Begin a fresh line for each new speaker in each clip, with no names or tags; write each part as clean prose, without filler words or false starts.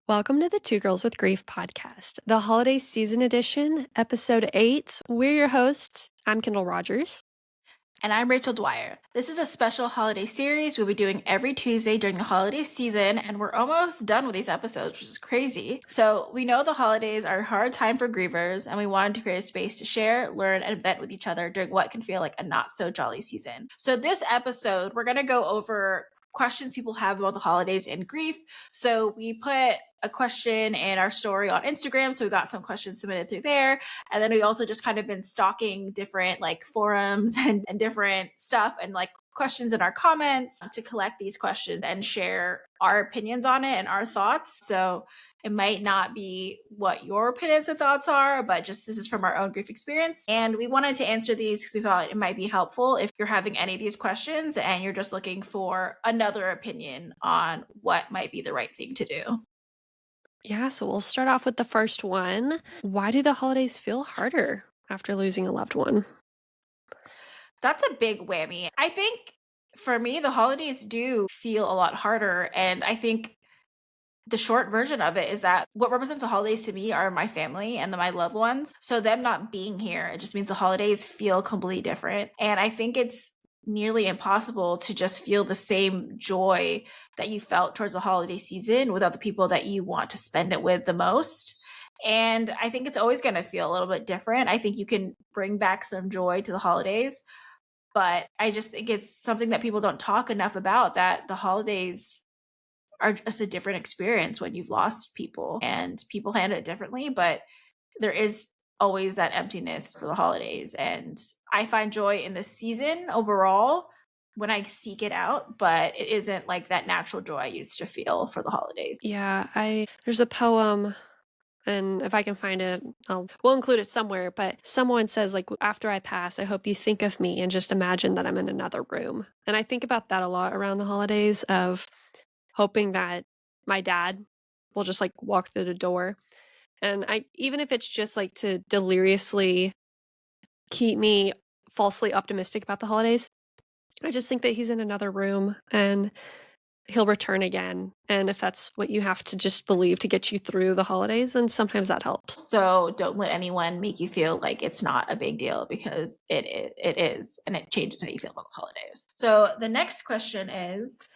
Welcome to the Two Girls with Grief podcast, the holiday season edition, episode 8. We're your hosts. I'm Kendel Rogers.
And I'm Rachel Dwyer. This is a special holiday series we'll be doing every Tuesday during the holiday season, and we're almost done with these episodes, which is crazy. So we know the holidays are a hard time for grievers, and we wanted to create a space to share, learn, and vent with each other during what can feel like a not so jolly season. So this episode, we're going to go over questions people have about the holidays and grief. So we put a question in our story on Instagram. So we got some questions submitted through there. And then we also just kind of been stalking different like forums and different stuff and like questions in our comments to collect these questions and share our opinions on it and our thoughts. So it might not be what your opinions and thoughts are, but just this is from our own grief experience. And we wanted to answer these because we thought it might be helpful if you're having any of these questions and you're just looking for another opinion on what might be the right thing to do.
Yeah, so we'll start off with the first one. Why do the holidays feel harder after losing a loved one?
That's a big whammy. I think for me, the holidays do feel a lot harder. And I think the short version of it is that what represents the holidays to me are my family and my loved ones. So them not being here, it just means the holidays feel completely different. And I think it's nearly impossible to just feel the same joy that you felt towards the holiday season without the people that you want to spend it with the most. And I think it's always going to feel a little bit different. I think you can bring back some joy to the holidays, but I just think it's something that people don't talk enough about, that the holidays are just a different experience when you've lost people, and people handle it differently, but there is always that emptiness for the holidays. And I find joy in the season overall when I seek it out, but it isn't like that natural joy I used to feel for the holidays.
Yeah, there's a poem, and if I can find it, we'll include it somewhere, but someone says like, after I pass, I hope you think of me and just imagine that I'm in another room. And I think about that a lot around the holidays, of hoping that my dad will just like walk through the door. And I, even if it's just like to deliriously keep me falsely optimistic about the holidays, I just think that he's in another room and he'll return again. And if that's what you have to just believe to get you through the holidays, then sometimes that helps.
So don't let anyone make you feel like it's not a big deal, because it is, and it changes how you feel about the holidays. So the next question is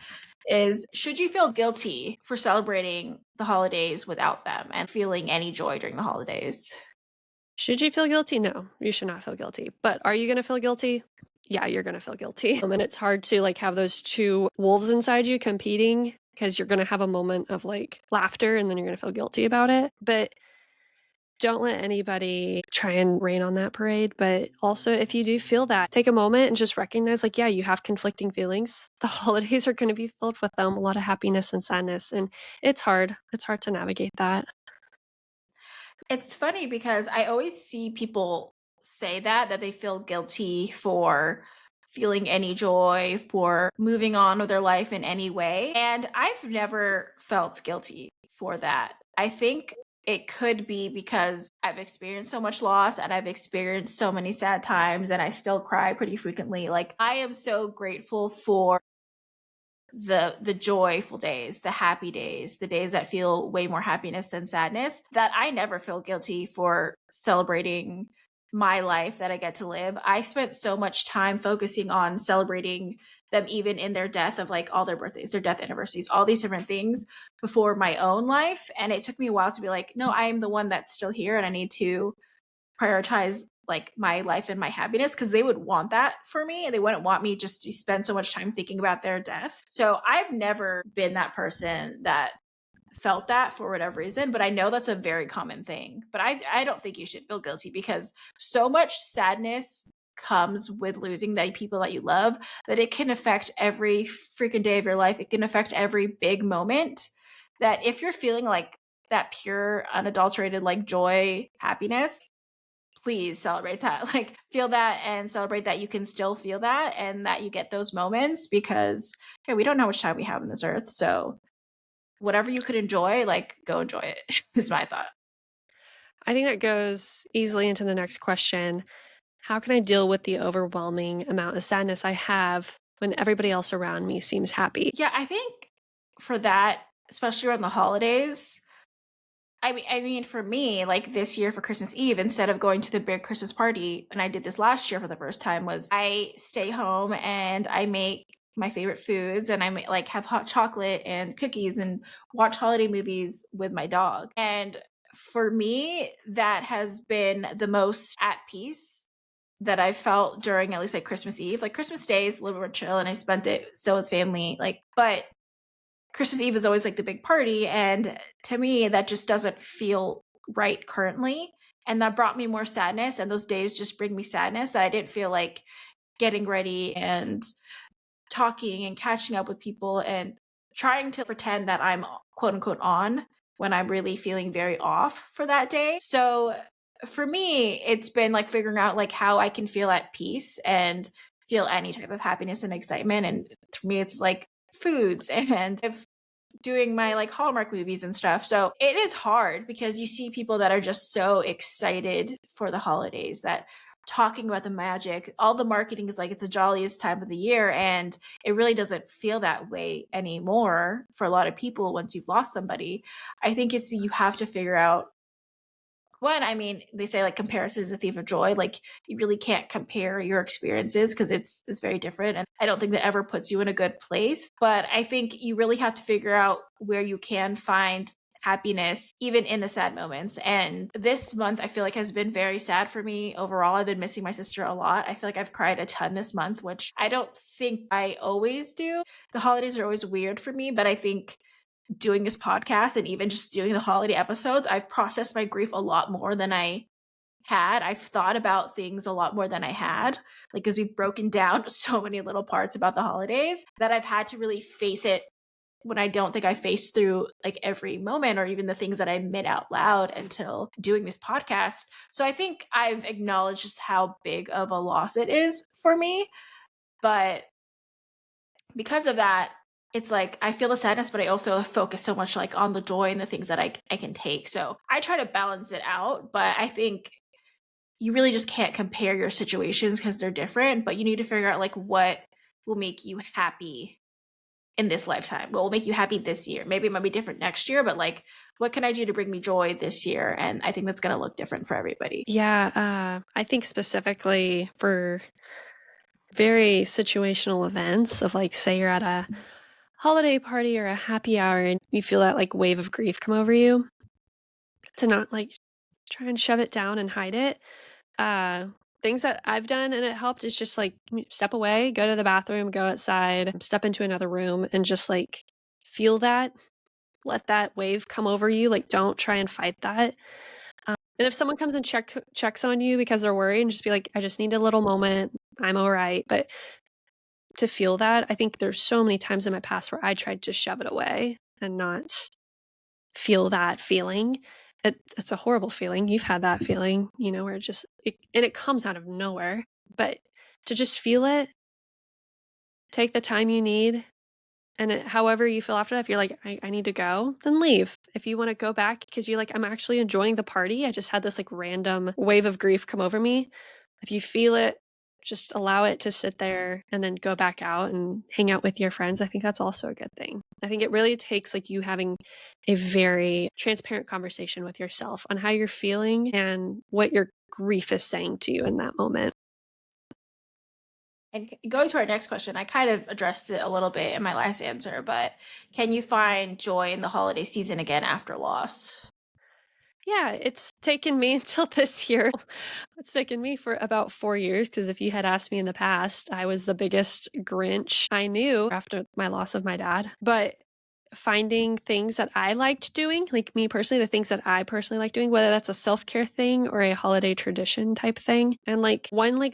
should you feel guilty for celebrating the holidays without them and feeling any joy during the holidays?
Should you feel guilty? No, you should not feel guilty. But are you going to feel guilty? Yeah, you're going to feel guilty. And it's hard to like have those two wolves inside you competing, because you're going to have a moment of like laughter and then you're going to feel guilty about it. But don't let anybody try and rain on that parade. But also, if you do feel that, take a moment and just recognize, like, yeah, you have conflicting feelings. The holidays are going to be filled with them, a lot of happiness and sadness. And it's hard. It's hard to navigate that.
It's funny because I always see people say that they feel guilty for feeling any joy, for moving on with their life in any way. And I've never felt guilty for that. I think it could be because I've experienced so much loss and I've experienced so many sad times, and I still cry pretty frequently. Like, I am so grateful for the joyful days, the happy days, the days that feel way more happiness than sadness, that I never feel guilty for celebrating my life that I get to live. I spent so much time focusing on celebrating them, even in their death, of like all their birthdays, their death anniversaries, all these different things before my own life. And it took me a while to be like, no, I am the one that's still here, and I need to prioritize like my life and my happiness, because they would want that for me, and they wouldn't want me just to spend so much time thinking about their death. So I've never been that person that felt that for whatever reason, but I know that's a very common thing. But I don't think you should feel guilty, because so much sadness comes with losing the people that you love, that it can affect every freaking day of your life. It can affect every big moment. That if you're feeling like that pure, unadulterated, like joy, happiness, please celebrate that. Like, feel that and celebrate that you can still feel that, and that you get those moments, because hey, we don't know how much time we have on this earth. So whatever you could enjoy, like, go enjoy it is my thought.
I think that goes easily into the next question. How can I deal with the overwhelming amount of sadness I have when everybody else around me seems happy?
Yeah, I think for that, especially around the holidays, I mean, for me, like this year for Christmas Eve, instead of going to the big Christmas party, and I did this last year for the first time, was I stay home and I make my favorite foods and like have hot chocolate and cookies and watch holiday movies with my dog. And for me, that has been the most at peace that I felt during at least like Christmas Eve. Like Christmas Day is a little more chill and I spent it still with family. Like, but Christmas Eve is always like the big party, and to me, that just doesn't feel right currently, and that brought me more sadness, and those days just bring me sadness that I didn't feel like getting ready and talking and catching up with people and trying to pretend that I'm quote unquote on when I'm really feeling very off for that day. So for me, it's been like figuring out like how I can feel at peace and feel any type of happiness and excitement. And for me, it's like foods and if doing my like Hallmark movies and stuff. So it is hard because you see people that are just so excited for the holidays that talking about the magic, all the marketing is like it's the jolliest time of the year. And it really doesn't feel that way anymore for a lot of people once you've lost somebody. I think it's you have to figure out one, I mean, they say like comparison is a thief of joy. Like you really can't compare your experiences because it's very different. And I don't think that ever puts you in a good place. But I think you really have to figure out where you can find happiness even in the sad moments. And this month I feel like has been very sad for me overall. I've been missing my sister a lot. I feel like I've cried a ton this month, which I don't think I always do. The holidays are always weird for me, but I think doing this podcast and even just doing the holiday episodes, I've processed my grief a lot more than I had. I've thought about things a lot more than I had, like, because we've broken down so many little parts about the holidays that I've had to really face it when I don't think I faced through like every moment or even the things that I admit out loud until doing this podcast. So I think I've acknowledged just how big of a loss it is for me. But because of that, it's like I feel the sadness, but I also focus so much like on the joy and the things that I can take. So I try to balance it out, but I think you really just can't compare your situations because they're different. But you need to figure out like what will make you happy in this lifetime. What will make you happy this year? Maybe it might be different next year, but like what can I do to bring me joy this year? And I think that's gonna look different for everybody.
Yeah, I think specifically for very situational events of like, say you're at a holiday party or a happy hour and you feel that like wave of grief come over you, to not like try and shove it down and hide it. Uh, Things that I've done and it helped is just like step away, go to the bathroom, go outside, step into another room and just like feel that, let that wave come over you. Like don't try and fight that. And if someone comes and checks on you because they're worried, and just be like, I just need a little moment. I'm all right. But to feel that, I think there's so many times in my past where I tried to shove it away and not feel that feeling. It's a horrible feeling. You've had that feeling, you know, where and it comes out of nowhere. But to just feel it, take the time you need, and however you feel after that, if you're like, I need to go, then leave. If you want to go back because you're like, I'm actually enjoying the party, I just had this like random wave of grief come over me. If you feel it, just allow it to sit there and then go back out and hang out with your friends. I think that's also a good thing. I think it really takes like you having a very transparent conversation with yourself on how you're feeling and what your grief is saying to you in that moment.
And going to our next question, I kind of addressed it a little bit in my last answer, but can you find joy in the holiday season again after loss?
Yeah, it's taken me until this year. It's taken me for about 4 years because if you had asked me in the past, I was the biggest Grinch I knew after my loss of my dad. But finding things that I liked doing, like me personally, the things that I personally like doing, whether that's a self-care thing or a holiday tradition type thing. And like one like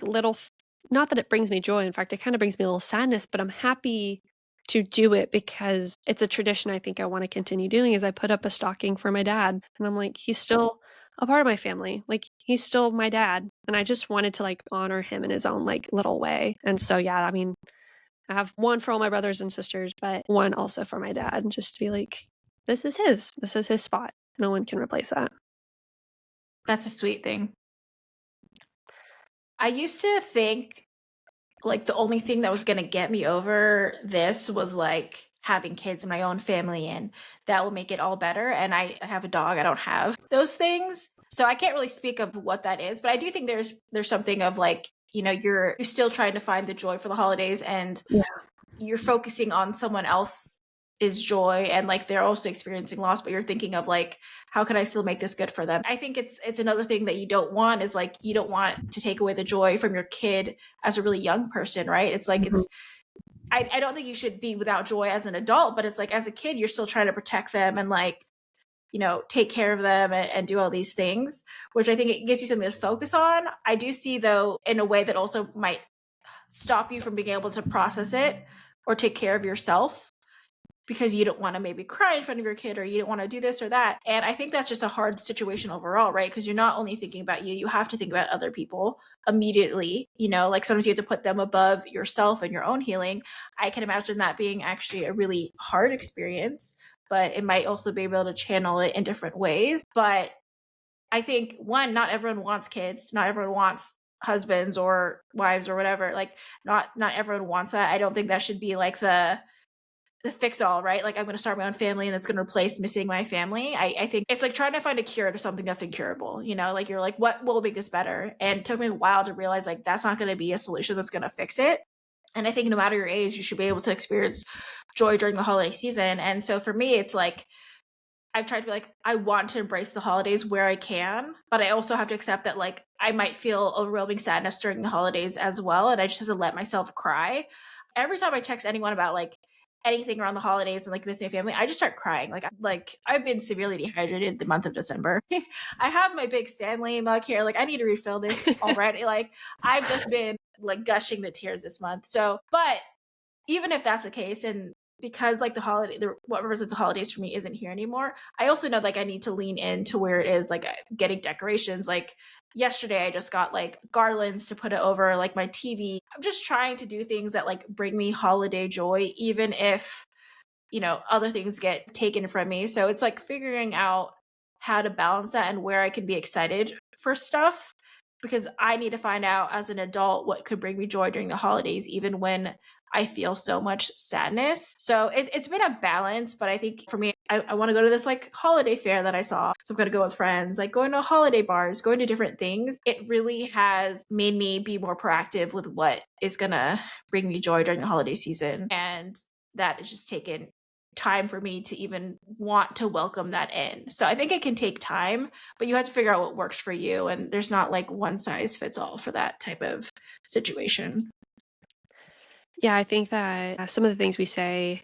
not that it brings me joy, in fact, it kind of brings me a little sadness, but I'm happy to do it because it's a tradition I think I want to continue doing is I put up a stocking for my dad and I'm like he's still a part of my family. Like he's still my dad and I just wanted to like honor him in his own like little way. And so yeah, I mean, I have one for all my brothers and sisters, but one also for my dad and just to be like this is his. This is his spot. No one can replace that.
That's a sweet thing. I used to think like the only thing that was gonna get me over this was like having kids in my own family, and that will make it all better. And I have a dog. I don't have those things. So I can't really speak of what that is, but I do think there's something of like, you're still trying to find the joy for the holidays, and
Yeah.
you're focusing on someone else's joy, and like they're also experiencing loss, but you're thinking of like, how can I still make this good for them? I think it's another thing that you don't want is like, you don't want to take away the joy from your kid as a really young person, right? It's like
Mhm.
I don't think you should be without joy as an adult, but it's like as a kid you're still trying to protect them and like, take care of them and do all these things, which I think it gives you something to focus on. I do see though, in a way that also might stop you from being able to process it or take care of yourself, because you don't want to maybe cry in front of your kid, or you don't want to do this or that. And I think that's just a hard situation overall, right? Because you're not only thinking about you, you have to think about other people immediately. Like sometimes you have to put them above yourself and your own healing. I can imagine that being actually a really hard experience, but it might also be able to channel it in different ways. But I think, one, not everyone wants kids, not everyone wants husbands or wives or whatever. Like not everyone wants that. I don't think that should be like the fix all, right? Like I'm going to start my own family and it's going to replace missing my family. I think it's like trying to find a cure to something that's incurable, like you're like, what will make this better? And it took me a while to realize like that's not going to be a solution that's going to fix it. And I think no matter your age, you should be able to experience joy during the holiday season. And so for me, it's like, I've tried to be like, I want to embrace the holidays where I can, but I also have to accept that like I might feel overwhelming sadness during the holidays as well. And I just have to let myself cry. Every time I text anyone about like anything around the holidays and like missing a family, I just start crying. Like I've been severely dehydrated the month of December. I have my big Stanley mug here. Like I need to refill this already. Like I've just been like gushing the tears this month. So, but even if that's the case, and because like what represents the holidays for me isn't here anymore, I also know like I need to lean into where it is, like getting decorations. Like yesterday I just got like garlands to put it over like my TV. I'm just trying to do things that like bring me holiday joy, even if other things get taken from me. So it's like figuring out how to balance that and where I can be excited for stuff, because I need to find out as an adult what could bring me joy during the holidays, even when I feel so much sadness. So it's been a balance, but I think for me, I want to go to this like holiday fair that I saw. So I'm going to go with friends, like going to holiday bars, going to different things. It really has made me be more proactive with what is going to bring me joy during the holiday season. And that has just taken time for me to even want to welcome that in. So I think it can take time, but you have to figure out what works for you. And there's not like one size fits all for that type of situation.
Yeah, I think that some of the things we say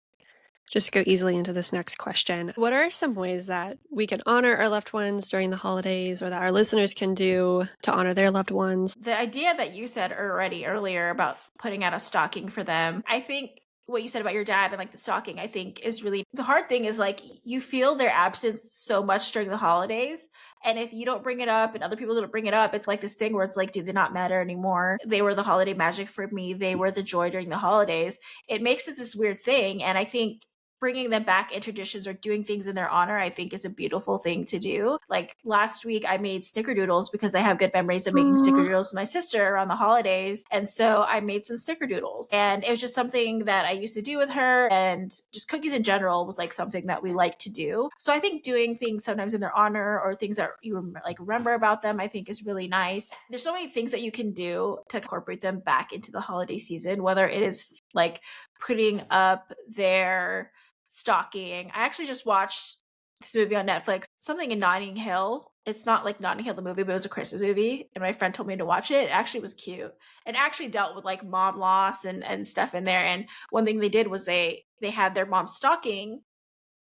just go easily into this next question. What are some ways that we can honor our loved ones during the holidays, or that our listeners can do to honor their loved ones?
The idea that you said already earlier about putting out a stocking for them, I think what you said about your dad and like the stocking, I think is really the hard thing is like you feel their absence so much during the holidays. And if you don't bring it up and other people don't bring it up, it's like this thing where it's like, do they not matter anymore? They were the holiday magic for me. They were the joy during the holidays. It makes it this weird thing. And I think bringing them back in traditions or doing things in their honor, I think is a beautiful thing to do. Like last week, I made snickerdoodles because I have good memories of making
Aw.
snickerdoodles with my sister around the holidays. And so I made some snickerdoodles, and it was just something that I used to do with her. And just cookies in general was like something that we like to do. So I think doing things sometimes in their honor, or things that you remember about them, I think is really nice. There's so many things that you can do to incorporate them back into the holiday season, whether it is like putting up their stocking. I actually just watched this movie on Netflix, something in Notting Hill. It's not like Notting Hill the movie, but it was a Christmas movie, and my friend told me to watch it. It actually was cute, and actually dealt with like mom loss and stuff in there. And one thing they did was they had their mom's stocking,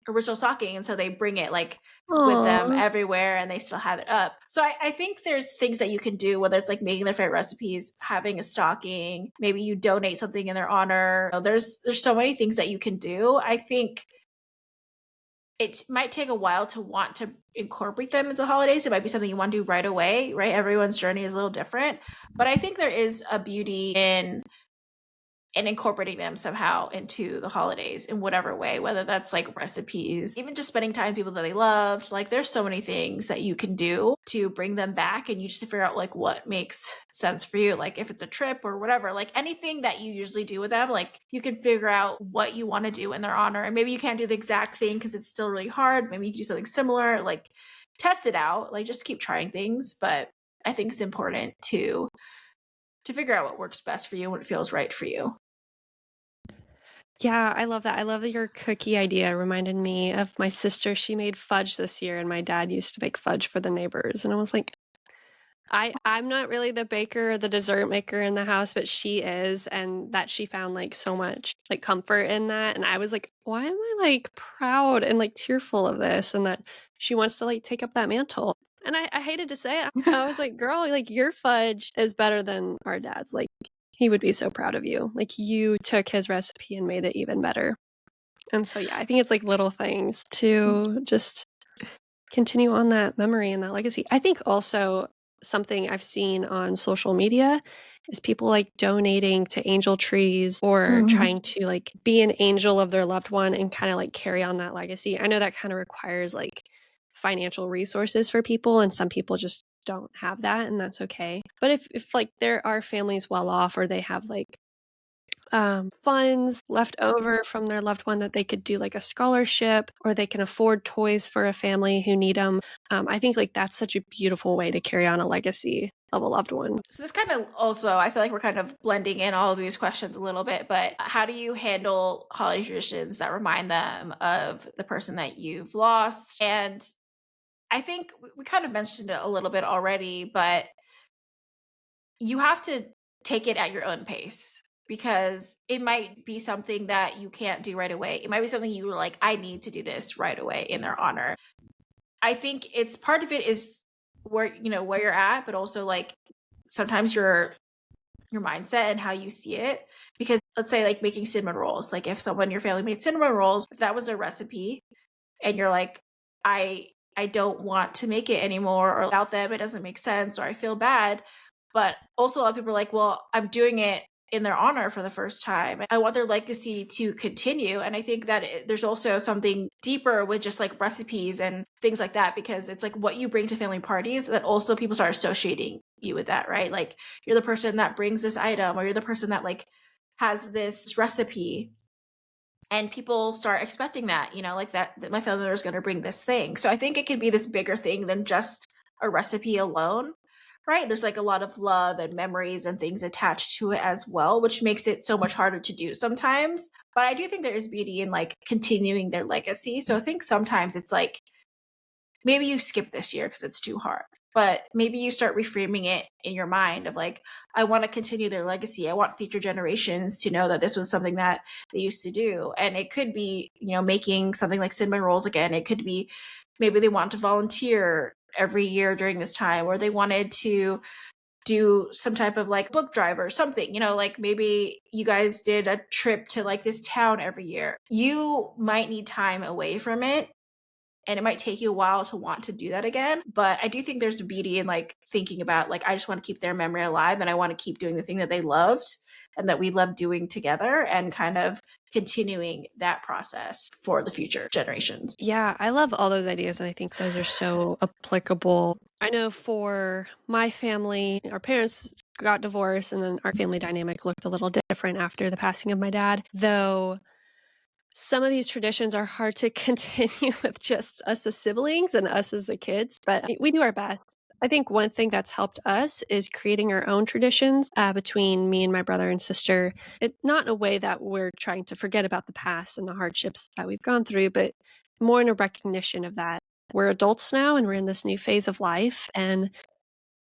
original stocking, and so they bring it like with them
Aw.
everywhere, and they still have it up. So I think there's things that you can do, whether it's like making their favorite recipes, having a stocking, maybe you donate something in their honor. There's so many things that you can do. I think it might take a while to want to incorporate them into the holidays. It might be something you want to do right away, right? Everyone's journey is a little different. But I think there is a beauty in and incorporating them somehow into the holidays in whatever way, whether that's like recipes, even just spending time with people that they loved. Like there's so many things that you can do to bring them back, and you just figure out like what makes sense for you. Like if it's a trip or whatever, like anything that you usually do with them, like you can figure out what you want to do in their honor. And maybe you can't do the exact thing because it's still really hard. Maybe you can do something similar, like test it out, like just keep trying things. But I think it's important to figure out what works best for you, what feels right for you.
Yeah, I love that. I love that your cookie idea reminded me of my sister. She made fudge this year, and my dad used to make fudge for the neighbors, and I was like, I'm not really the baker or the dessert maker in the house, but she is, and that she found, like, so much, like, comfort in that, and I was like, "Why am I, like, proud and, like, tearful of this?" And that she wants to, like, take up that mantle. And I hated to say it. I was like, "Girl, like, your fudge is better than our dad's, like, he would be so proud of you. Like, you took his recipe and made it even better." And so, yeah, I think it's, like, little things to just continue on that memory and that legacy. I think also something I've seen on social media is people like donating to angel trees or
Mhm.
trying to like be an angel of their loved one and kind of like carry on that legacy. I know that kind of requires like financial resources for people, and some people just don't have that, and that's okay. But if like there are families well off or they have like funds left over from their loved one that they could do like a scholarship, or they can afford toys for a family who need them. I think like that's such a beautiful way to carry on a legacy of a loved one.
So this kind of also, I feel like we're kind of blending in all of these questions a little bit, but how do you handle holiday traditions that remind them of the person that you've lost? And I think we kind of mentioned it a little bit already, but you have to take it at your own pace because it might be something that you can't do right away. It might be something you were like, I need to do this right away in their honor. I think it's part of it is where you're at, but also like sometimes your mindset and how you see it. Because let's say like making cinnamon rolls, like if someone in your family made cinnamon rolls, if that was a recipe and you're like, I don't want to make it anymore, or without them it doesn't make sense, or I feel bad. But also a lot of people are like, well, I'm doing it in their honor for the first time. I want their legacy to continue. And I think that there's also something deeper with just like recipes and things like that, because it's like what you bring to family parties that also people start associating you with that, right? Like you're the person that brings this item, or you're the person that like has this recipe, and people start expecting that, like that my family member is going to bring this thing. So I think it can be this bigger thing than just a recipe alone, right? There's like a lot of love and memories and things attached to it as well, which makes it so much harder to do sometimes. But I do think there is beauty in like continuing their legacy. So I think sometimes it's like maybe you skip this year because it's too hard. But maybe you start reframing it in your mind of like, I want to continue their legacy. I want future generations to know that this was something that they used to do. And it could be, making something like cinnamon rolls again. It could be maybe they want to volunteer every year during this time, or they wanted to do some type of like book drive or something, like maybe you guys did a trip to like this town every year. You might need time away from it, and it might take you a while to want to do that again. But I do think there's a beauty in like thinking about like, I just want to keep their memory alive, and I want to keep doing the thing that they loved and that we love doing together, and kind of continuing that process for the future generations.
Yeah, I love all those ideas, and I think those are so applicable. I know for my family, our parents got divorced, and then our family dynamic looked a little different after the passing of my dad, though some of these traditions are hard to continue with just us as siblings and us as the kids, but we do our best. I think one thing that's helped us is creating our own traditions between me and my brother and sister. Not in a way that we're trying to forget about the past and the hardships that we've gone through, but more in a recognition of that. We're adults now and we're in this new phase of life, and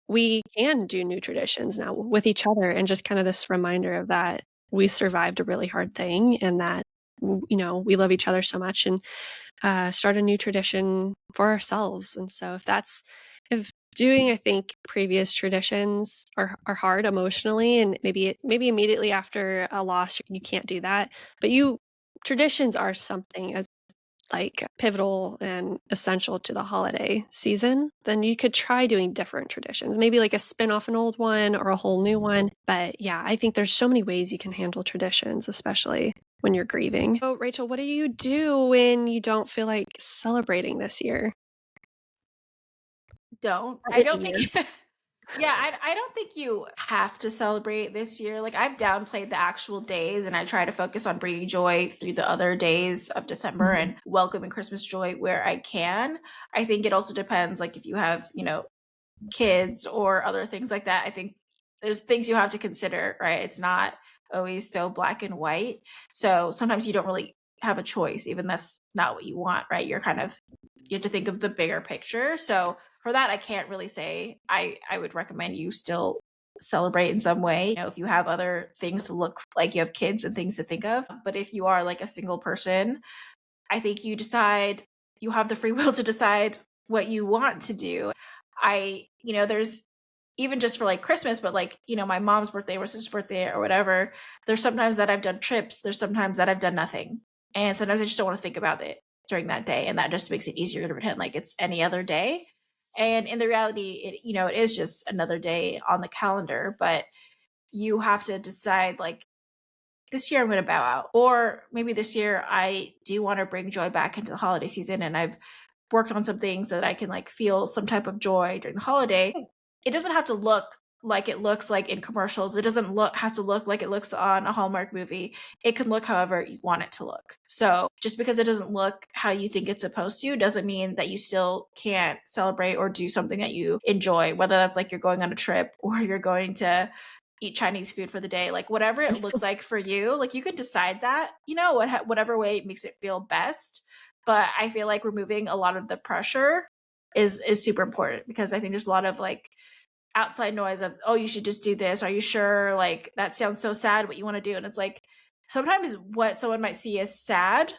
we can do new traditions now with each other, and just kind of this reminder of that we survived a really hard thing, and that we love each other so much, and start a new tradition for ourselves. And so if doing, I think previous traditions are hard emotionally, and maybe immediately after a loss you can't do that, but you traditions are something as like pivotal and essential to the holiday season, then you could try doing different traditions. Maybe like a spin off an old one or a whole new one. But yeah, I think there's so many ways you can handle traditions, especially when you're grieving. Oh, Rachel, what do you do when you don't feel like celebrating this year
Don't.
or
I
any
don't
year?
think Yeah, I don't think you have to celebrate this year. Like, I've downplayed the actual days, and I try to focus on bringing joy through the other days of December
Mhm.
and welcoming Christmas joy where I can. I think it also depends, like, if you have, kids or other things like that. I think there's things you have to consider, right? It's not always so black and white. So sometimes you don't really have a choice, even that's not what you want, right? You have to think of the bigger picture. So for that, I can't really say I would recommend you still celebrate in some way. If you have other things to look like you have kids and things to think of. But if you are like a single person, I think you have the free will to decide what you want to do. There's even just for like Christmas, but like, my mom's birthday or sister's birthday or whatever, there's sometimes that I've done trips, there's sometimes that I've done nothing. And sometimes I just don't want to think about it during that day. And that just makes it easier to pretend like it's any other day. And in the reality, it is just another day on the calendar, but you have to decide like this year I'm going to bow out. Or maybe this year I do want to bring joy back into the holiday season and I've worked on some things that I can like feel some type of joy during the holiday. It doesn't have to look like it looks like in commercials. It doesn't have to look like it looks on a Hallmark movie. It can look however you want it to look. So just because it doesn't look how you think it's supposed to doesn't mean that you still can't celebrate or do something that you enjoy, whether that's like you're going on a trip or you're going to eat Chinese food for the day, like whatever it looks like for you, like you can decide that, whatever way makes it feel best. But I feel like removing a lot of the pressure is super important because I think there's a lot of like outside noise of, oh, you should just do this. Are you sure? Like that sounds so sad what you want to do. And it's like sometimes what someone might see as sad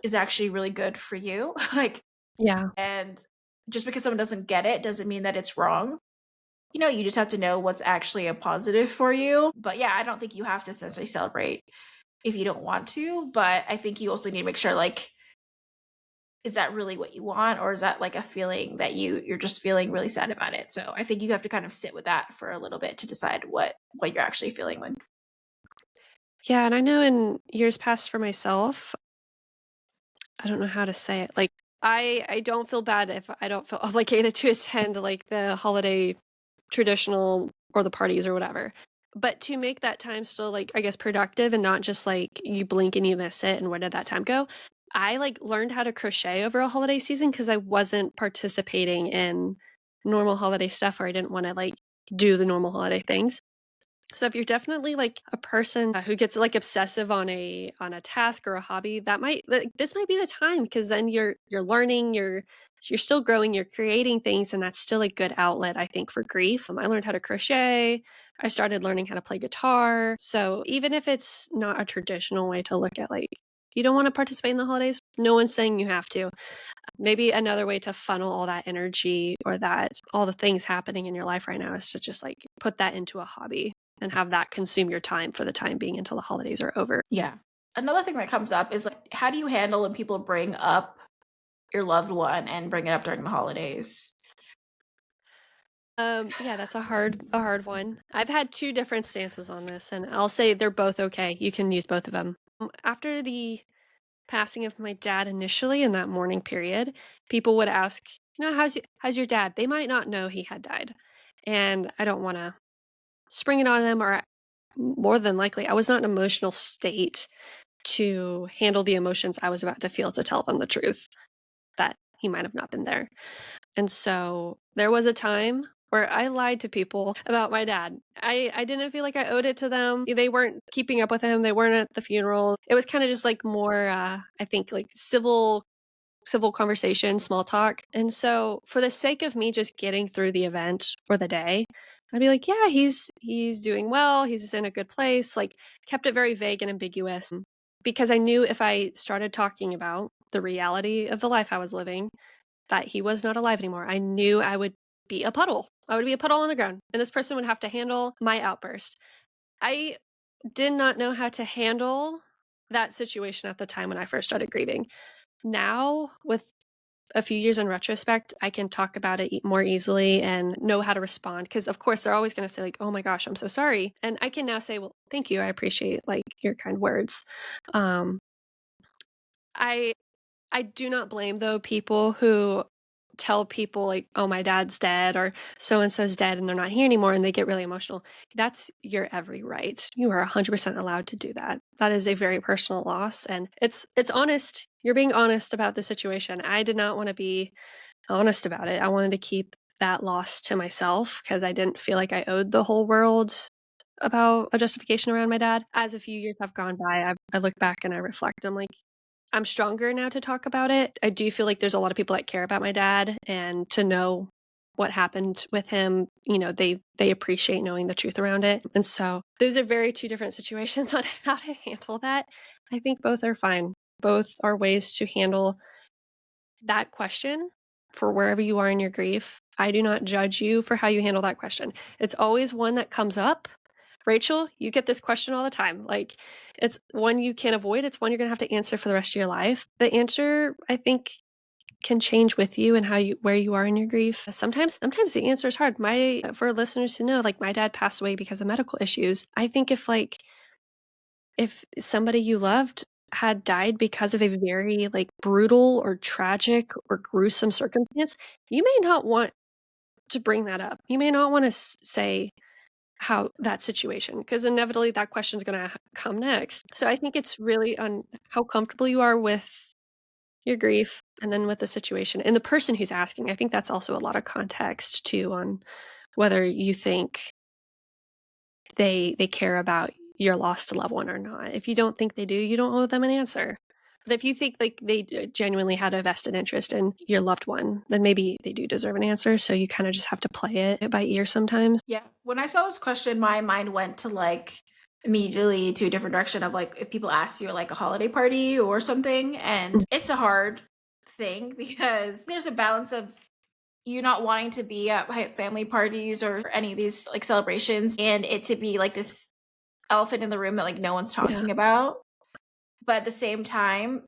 is actually really good for you. Like,
Yeah.
and just because someone doesn't get it doesn't mean that it's wrong. You just have to know what's actually a positive for you. But yeah, I don't think you have to essentially celebrate if you don't want to. But I think you also need to make sure, like, is that really what you want? Or is that like a feeling that you're just feeling really sad about it? So I think you have to kind of sit with that for a little bit to decide what you're actually feeling when.
Yeah, and I know in years past for myself, I don't know how to say it. Like I don't feel bad if I don't feel obligated to attend like the holiday traditional or the parties or whatever. But to make that time still like I guess productive and not just like you blink and you miss it and where did that time go? I like learned how to crochet over a holiday season because I wasn't participating in normal holiday stuff or I didn't want to like do the normal holiday things. So if you're definitely like a person who gets like obsessive on a task or a hobby, that might this might be the time because then you're learning, you're still growing, you're creating things, and that's still a good outlet, I think, for grief. I learned how to crochet. I started learning how to play guitar. So even if it's not a traditional way to look at like you don't want to participate in the holidays, no one's saying you have to. Maybe another way to funnel all that energy or that all the things happening in your life right now is to just like put that into a hobby and have that consume your time for the time being until the holidays are over.
Yeah. Another thing that comes up is like, how do you handle when people bring up your loved one and bring it up during the holidays?
Yeah, that's a hard one. I've had two different stances on this, and I'll say they're both okay. You can use both of them. After the passing of my dad initially in that mourning period, people would ask, how's your dad? They might not know he had died, and I don't want to spring it on them, or more than likely, I was not in an emotional state to handle the emotions I was about to feel to tell them the truth that he might have not been there. And so there was a time where I lied to people about my dad. I didn't feel like I owed it to them. They weren't keeping up with him. They weren't at the funeral. It was kind of just like more I think like civil conversation, small talk. And so for the sake of me just getting through the event or the day, I'd be like, yeah, he's doing well, he's in a good place, like kept it very vague and ambiguous because I knew if I started talking about the reality of the life I was living, that he was not alive anymore. I knew I would be a puddle. I would be a puddle on the ground, and this person would have to handle my outburst. I did not know how to handle that situation at the time when I first started grieving. Now, with a few years in retrospect, I can talk about it more easily and know how to respond. Because of course, they're always gonna say, like, "Oh my gosh, I'm so sorry." And I can now say, "Well, thank you, I appreciate, like, your kind words." Um, I I do not blame, though, people who tell people, like, "Oh, my dad's dead," or "So and so's dead, and they're not here anymore," and they get really emotional. That's your every right. You are 100% allowed to do that. That is a very personal loss, and it's honest. You're being honest about the situation. I did not wanna be honest about it. I wanted to keep that loss to myself because I didn't feel like I owed the whole world about a justification around my dad. As a few years have gone by, I look back and I reflect. I'm like, I'm stronger now to talk about it. I do feel like there's a lot of people that care about my dad and to know what happened with him, they appreciate knowing the truth around it. And so those are very two different situations on how to handle that. I think both are fine. Both are ways to handle that question for wherever you are in your grief. I do not judge you for how you handle that question. It's always one that comes up. Rachel, you get this question all the time. Like, it's one you can't avoid. It's one you're going to have to answer for the rest of your life. The answer, I think, can change with you and where you are in your grief. Sometimes the answer is hard. My For listeners to know, like, my dad passed away because of medical issues. I think if somebody you loved had died because of a very, like, brutal or tragic or gruesome circumstance, you may not want to bring that up. You may not wanna say how that situation, because inevitably that question's gonna come next. So I think it's really on how comfortable you are with your grief and then with the situation, and the person who's asking. I think that's also a lot of context too on whether you think they care about your lost loved one or not. If you don't think they do, you don't owe them an answer. But if you think, like, they genuinely had a vested interest in your loved one, then maybe they do deserve an answer, so you kinda just have to play it by ear sometimes.
Yeah. When I saw this question, my mind went to like immediately to a different direction of like if people ask you at like a holiday party or something. And
Mm,
it's a hard thing because there's a balance of you not wanting to be at family parties or any of these like celebrations and it to be like this elephant in the room that like no one's
yeah,
talking about. But at the same time,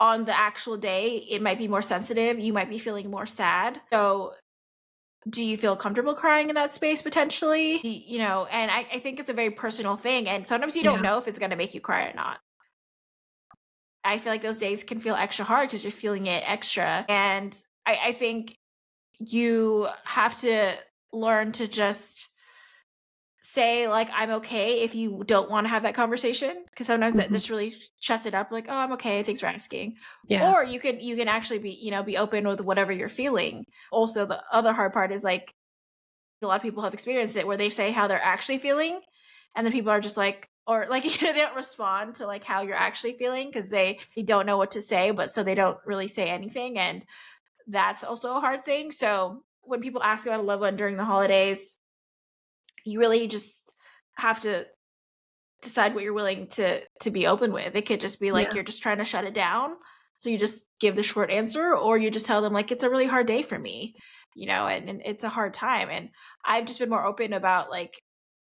on the actual day, it might be more sensitive. You might be feeling more sad. So do you feel comfortable crying in that space potentially? And I think it's a very personal thing. And sometimes you don't
yeah,
know if it's going to make you cry or not. I feel like those days can feel extra hard because you're feeling it extra. And I think you have to learn to just say like I'm okay if you don't want to have that conversation because sometimes that
mhm,
just really shuts it up like oh I'm okay thanks for asking
yeah,
or you can actually be be open with whatever you're feeling. Also the other hard part is like a lot of people have experienced it where they say how they're actually feeling and then people are just like or like they don't respond to like how you're actually feeling because they don't know what to say but so they don't really say anything and that's also a hard thing. So when people ask about a loved one during the holidays you really just have to decide what you're willing to be open with. It could just be like
yeah.
you're just trying to shut it down. So you just give the short answer or you just tell them like it's a really hard day for me, and it's a hard time. And I've just been more open about like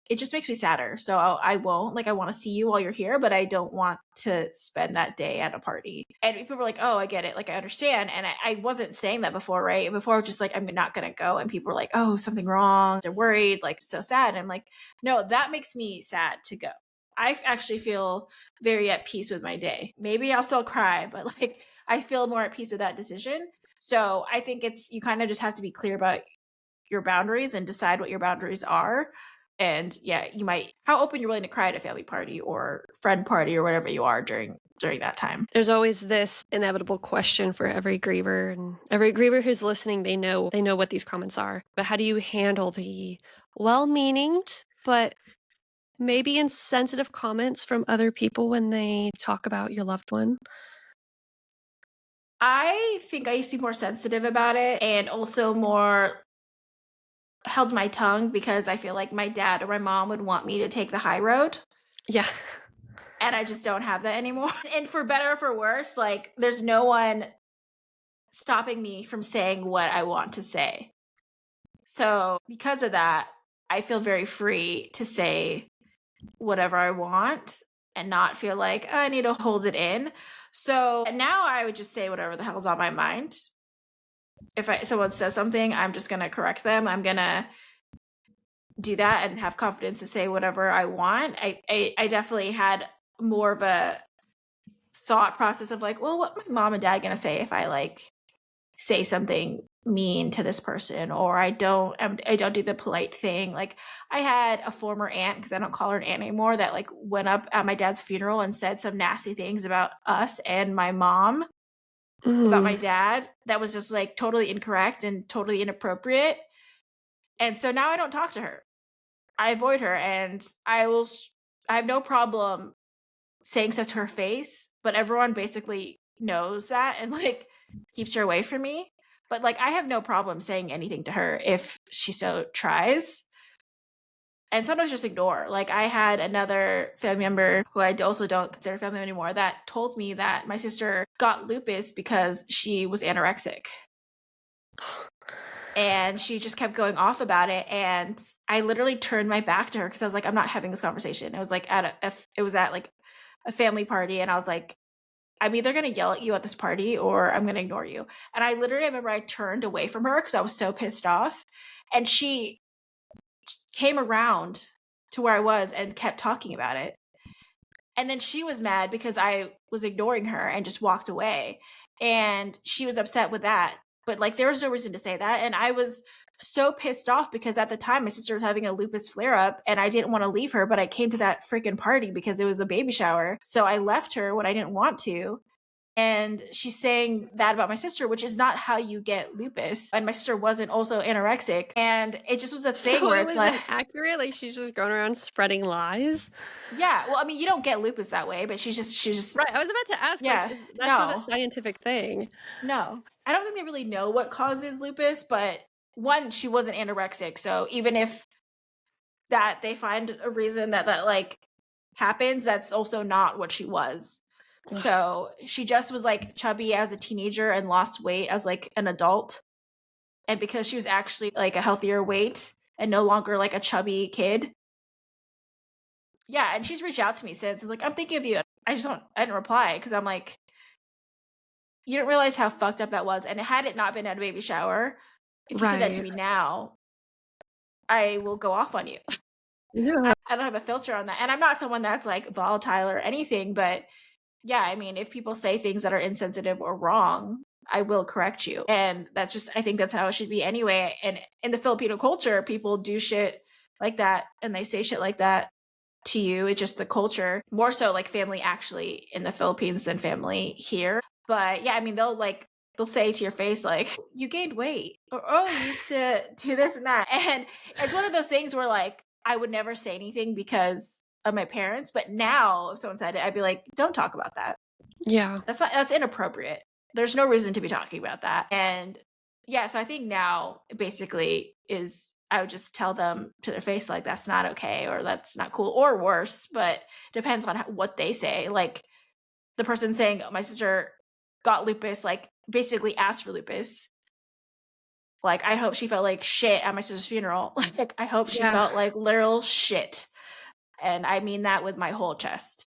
it just makes me sadder. So I won't like I want to see you while you're here, but I don't want to spend that day at a party. And people were like, "Oh, I get it. Like I understand." And I wasn't saying that before, right? Before I was just like, "I'm not gonna go," and people were like, "Oh, something wrong. They're worried. Like so sad." And I'm like, "No, that makes me sad to go." Actually feel very at peace with my day. Maybe I'll still cry, but like I feel more at peace with that decision. So I think it's you kind of just have to be clear about your boundaries and decide what your boundaries are. And yeah, you might how open you're willing to cry at a family party or friend party or whatever you are during that time.
There's always this inevitable question for every griever, and every griever who's listening, they know what these comments are. But how do you handle the well-meaninged, but maybe insensitive comments from other people when they talk about your loved one?
I think I used to be more sensitive about it and also more held my tongue because I feel like my dad or my mom would want me to take the high road.
Yeah.
And I just don't have that anymore. And for better or for worse, like there's no one stopping me from saying what I want to say. So because of that, I feel very free to say whatever I want and not feel like, "Oh, I need to hold it in." So now I would just say whatever the hell's on my mind. If someone says something, I'm just gonna correct them. I'm gonna do that and have confidence to say whatever I want. I definitely had more of a thought process of like, well, what my mom and dad gonna say if I like say something mean to this person, or I don't do the polite thing. Like I had a former aunt, because I don't call her an aunt anymore, that like went up at my dad's funeral and said some nasty things about us and my mom about my
Mm.
dad that was just like totally incorrect and totally inappropriate. And so now I don't talk to her. I avoid her, and I have no problem saying stuff to her face, but everyone basically knows that and, like, keeps her away from me. But, like, I have no problem saying anything to her if she so tries, and sometimes just ignore. Like, I had another family member who I also don't consider family anymore that told me that my sister got lupus because she was anorexic. And she just kept going off about it, and I literally turned my back to her because I was like, "I'm not having this conversation." It was, like, at it was at, like, a family party, and I was like, "I'm either gonna yell at you at this party or I'm gonna ignore you." And I literally remember I turned away from her because I was so pissed off, and she came around to where I was and kept talking about it. And then she was mad because I was ignoring her and just walked away. And she was upset with that. But like there was no reason to say that. And I was so pissed off because at the time my sister was having a lupus flare up and I didn't want to leave her, but I came to that freaking party because it was a baby shower. So I left her when I didn't want to. And she's saying that about my sister, which is not how you get lupus. And my sister wasn't also anorexic. And it just was a thing
So
where
it
it's like,
wasn't accurate, like, she's just going around spreading lies?
yeah, well, I mean, you don't get lupus that way, but she's just,
Right, I was about to ask, like,
yeah,
is that's not a
no.
scientific thing.
No. I don't think they really know what causes lupus, but one, she wasn't anorexic, so even if that they find a reason that like, happens, that's also not what she was.
Ugh,
So, she just was, like, chubby as a teenager and lost weight as, like, an adult, and because she was actually, like, a healthier weight and no longer, like, a chubby kid. Yeah, and she's reached out to me since, it's like, "I'm thinking of you." I didn't reply because 'cause I'm like, you don't realize how fucked up that was, and had it not been at a baby shower, if you said that to
right.
me now, I will go off on you.
Yeah,
I don't have a filter on that, and I'm not someone that's, like, volatile or anything, but, yeah, I mean, if people say things that are insensitive or wrong, I will correct you, and that's just I think that's how it should be anyway, and in the Filipino culture, people do shit like that, and they say shit like that to you. It's just the culture, more so like family actually in the Philippines than family here. But yeah, I mean, they'll say to your face like, "You gained weight," or "Oh, you used to do this and that." And it's one of those things where like I would never say anything because of my parents, but now if someone said it, I'd be like, "Don't talk about that.
yeah.
That's inappropriate. There's no reason to be talking about that." And yeah, so I think now basically is I would just tell them to their face like that's not okay or that's not cool or worse, but depends on what they say. Like the person saying my sister got lupus, like basically asked for lupus. Like I hope she felt like shit at my sister's funeral. Like I hope she
Yeah.
felt like literal shit. And I mean that with my whole chest.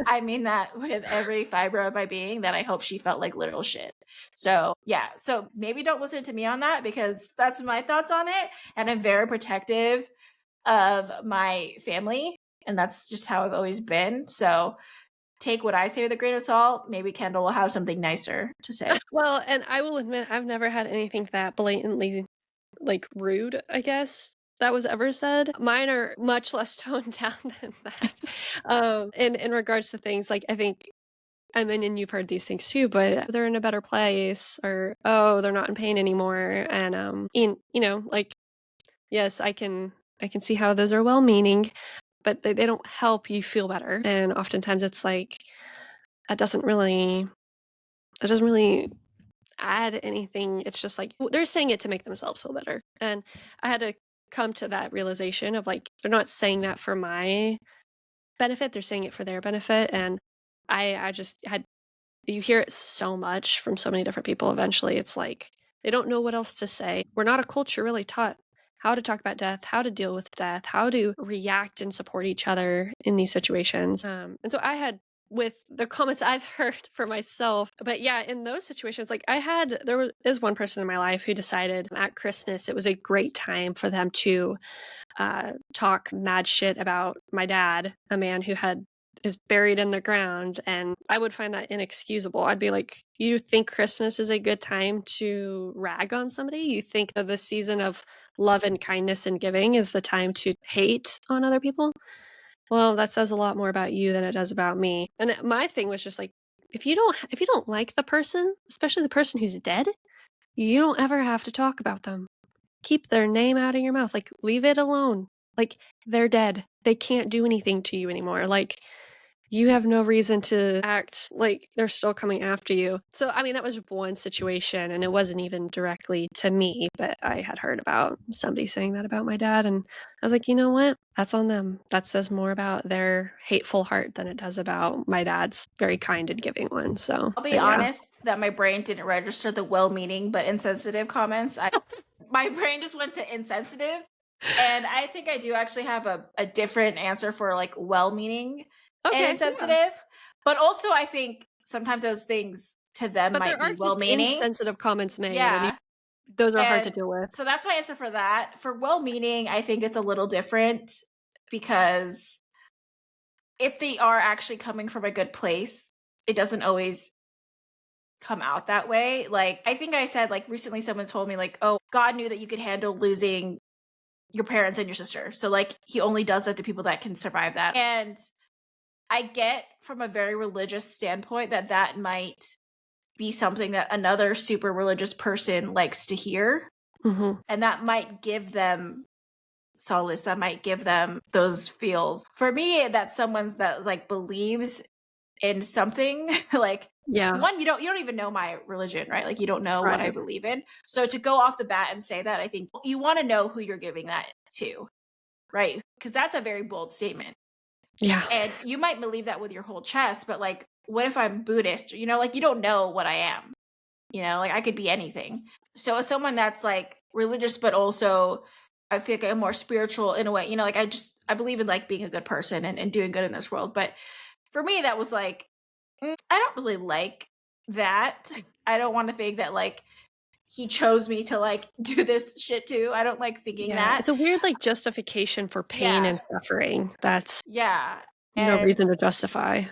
I mean that with every fiber of my being that I hope she felt like literal shit. So, yeah, so maybe don't listen to me on that because that's my thoughts on it, and I'm very protective of my family, and that's just how I've always been. So, take what I say with a grain of salt. Maybe Kendall will have something nicer to say.
Well, and I will admit I've never had anything that blatantly, like, rude, I guess, that was ever said. Mine are much less toned down than that. In regards to things, like, I think I mean, and you've heard these things too, but they're in a better place or, "Oh, they're not in pain anymore," and, like, yes, I can see how those are well-meaning, but they don't help you feel better, and oftentimes it's like, that doesn't really add anything. It's just like they're saying it to make themselves feel better. And I had to come to that realization of like they're not saying that for my benefit, they're saying it for their benefit. And I just had you hear it so much from so many different people. Eventually it's like they don't know what else to say. We're not a culture really taught how to talk about death, how to deal with death, how to react and support each other in these situations. And so I had with the comments I've heard for myself. But yeah, in those situations, like there is one person in my life who decided at Christmas it was a great time for them to talk mad shit about my dad, a man who had is buried in the ground, and I would find that inexcusable. I'd be like, "You think Christmas is a good time to rag on somebody? You think that the season of love and kindness and giving is the time to hate on other people? Well, that says a lot more about you than it does about me." And my thing was just like, if you don't like the person, especially the person who's dead, you don't ever have to talk about them. Keep their name out of your mouth, like, leave it alone. Like, they're dead. They can't do anything to you anymore, like, you have no reason to act like they're still coming after you. So, I mean, that was one situation, and it wasn't even directly to me, but I had heard about somebody saying that about my dad, and I was like, "You know what? That's on them. That says more about their hateful heart than it does about my dad's very kind and giving one." So,
I'll be
but yeah.
honest that my brain didn't register the well-meaning but insensitive comments. My brain just went to insensitive, and I think I do actually have a different answer for, like, well-meaning and
Okay, yeah.
insensitive, but also I think sometimes those things to them
But there
might be
are just
well-meaning.
insensitive comments made, and
Yeah,
those are hard to
and
deal with.
so that's my answer for that. For well-meaning, I think it's a little different because if they are actually coming from a good place, it doesn't always come out that way. Like, I think I said, like, recently someone told me, like, "Oh, God knew that you could handle losing your parents and your sister. So, like, he only does that to people that can survive that." And I get from a very religious standpoint that that might be something that another super religious person likes to hear.
Mhm.
And that might give them solace, that might give them those feels. For me, that's someone's that like believes in something like
Yeah,
one, you don't even know my religion, right? Like you don't know what I
right.
believe in. So to go off the bat and say that, I think you want to know who you're giving that to, right? Because that's a very bold statement.
Yeah.
And you might believe that with your whole chest, but like, what if I'm Buddhist? Like you don't know what I am. Like I could be anything. So as someone that's like religious, but also I feel like I'm more spiritual in a way, like I believe in like being a good person and doing good in this world. But for me, that was like, I don't really like that. I don't want to think that like he chose me to like do this shit too. I don't like thinking
Yeah,
that.
it's a weird, like, justification for pain
Yeah.
and suffering that's
Yeah.
no
And
reason to justify.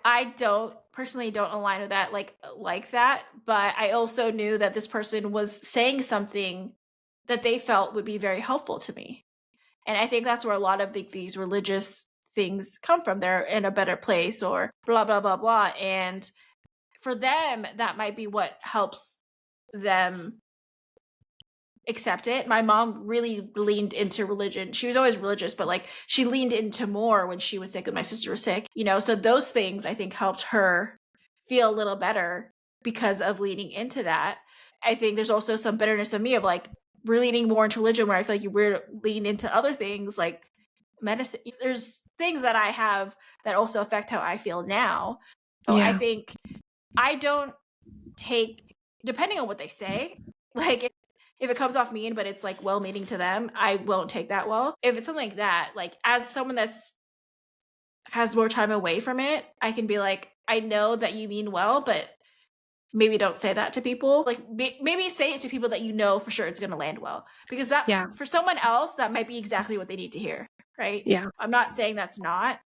I don't personally don't align with that like that, but I also knew that this person was saying something that they felt would be very helpful to me. And I think that's where a lot of these religious things come from. They're in a better place or blah blah blah blah. And for them, that might be what helps them accept it. My mom really leaned into religion. She was always religious, but like she leaned into more when she was sick and my sister was sick. So those things I think helped her feel a little better because of leaning into that. I think there's also some bitterness of me of like we're leaning more into religion where I feel like you were lean into other things like medicine. There's things that I have that also affect how I feel now. So I
Yeah,
think I don't take depending on what they say, like if it comes off mean but it's like well meaning to them, I won't take that well. If it's something like that, like as someone that's has more time away from it, I can be like, I know that you mean well, but maybe don't say that to people. Like maybe say it to people that you know for sure it's going to land well because that
yeah,
for someone else that might be exactly what they need to hear, right?
yeah,
I'm not saying that's not.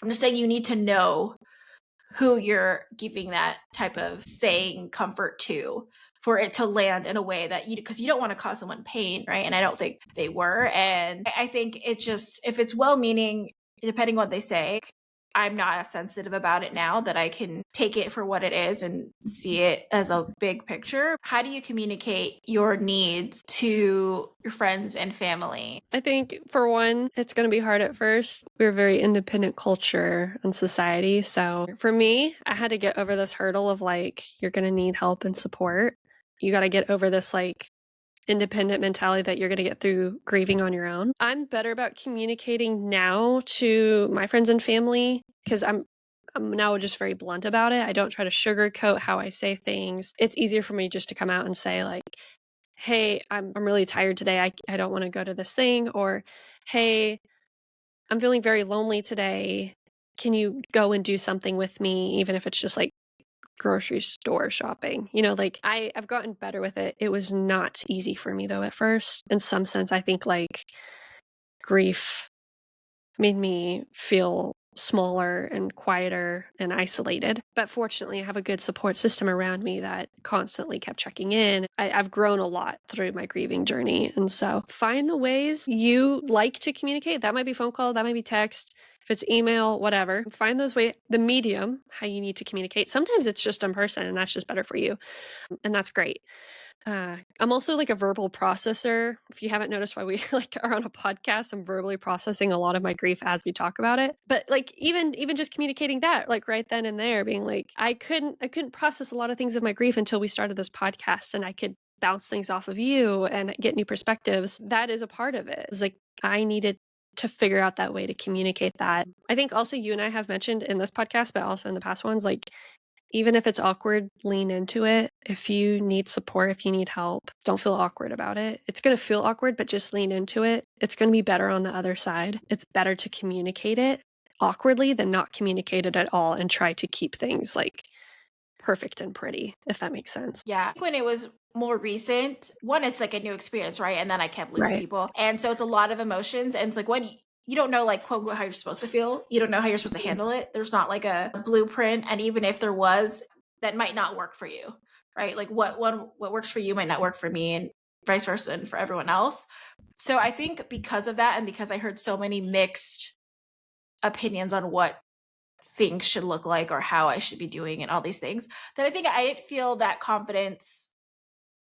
I'm just saying you need to know who you're giving that type of saying comfort to for it to land in a way that because you don't want to cause someone pain, right? And I don't think they were. And I think it's just, if it's well meaning, depending what they say, I'm not as sensitive about it now that I can take it for what it is and see it as a big picture. How do you communicate your needs to your friends and family?
I think for one, it's gonna be hard at first. We're a very independent culture and society, so for me, I had to get over this hurdle of, like, you're gonna need help and support. You gotta get over this, like, independent mentality that you're gonna get through grieving on your own. I'm better about communicating now to my friends and family because I'm now just very blunt about it. I don't try to sugarcoat how I say things. It's easier for me just to come out and say like, "Hey, I'm really tired today. I don't want to go to this thing," or "Hey, I'm feeling very lonely today. Can you go and do something with me, even if it's just like grocery store shopping? Like I've gotten better with it. It was not easy for me though at first. In some sense, I think like grief made me feel smaller and quieter and isolated. But fortunately, I have a good support system around me that constantly kept checking in. I've grown a lot through my grieving journey. And so find the ways you like to communicate. That might be phone call, that might be text. If it's email, whatever, find those ways, the medium, how you need to communicate. Sometimes it's just in person and that's just better for you. And that's great. I'm also like a verbal processor. If you haven't noticed why we like are on a podcast, I'm verbally processing a lot of my grief as we talk about it. But like even just communicating that, like right then and there, being like, I couldn't process a lot of things of my grief until we started this podcast, and I could bounce things off of you and get new perspectives. That is a part of it. It's like I needed to figure out that way to communicate that. I think also you and I have mentioned in this podcast, but also in the past ones, like even if it's awkward, lean into it. If you need support, if you need help, don't feel awkward about it. It's going to feel awkward, but just lean into it. It's going to be better on the other side. It's better to communicate it awkwardly than not communicate it at all and try to keep things like perfect and pretty, if that makes sense.
Yeah. When it was more recent, one, it's like a new experience, right? And then I kept losing
Right.
people. And so it's a lot of emotions. And it's like when you don't know, like, quote unquote, how you're supposed to feel, you don't know how you're supposed to handle it. There's not like a blueprint. And even if there was, that might not work for you, right? Like what works for you might not work for me, and vice versa, and for everyone else. So I think because of that, and because I heard so many mixed opinions on what things should look like or how I should be doing and all these things, that I think I didn't feel that confidence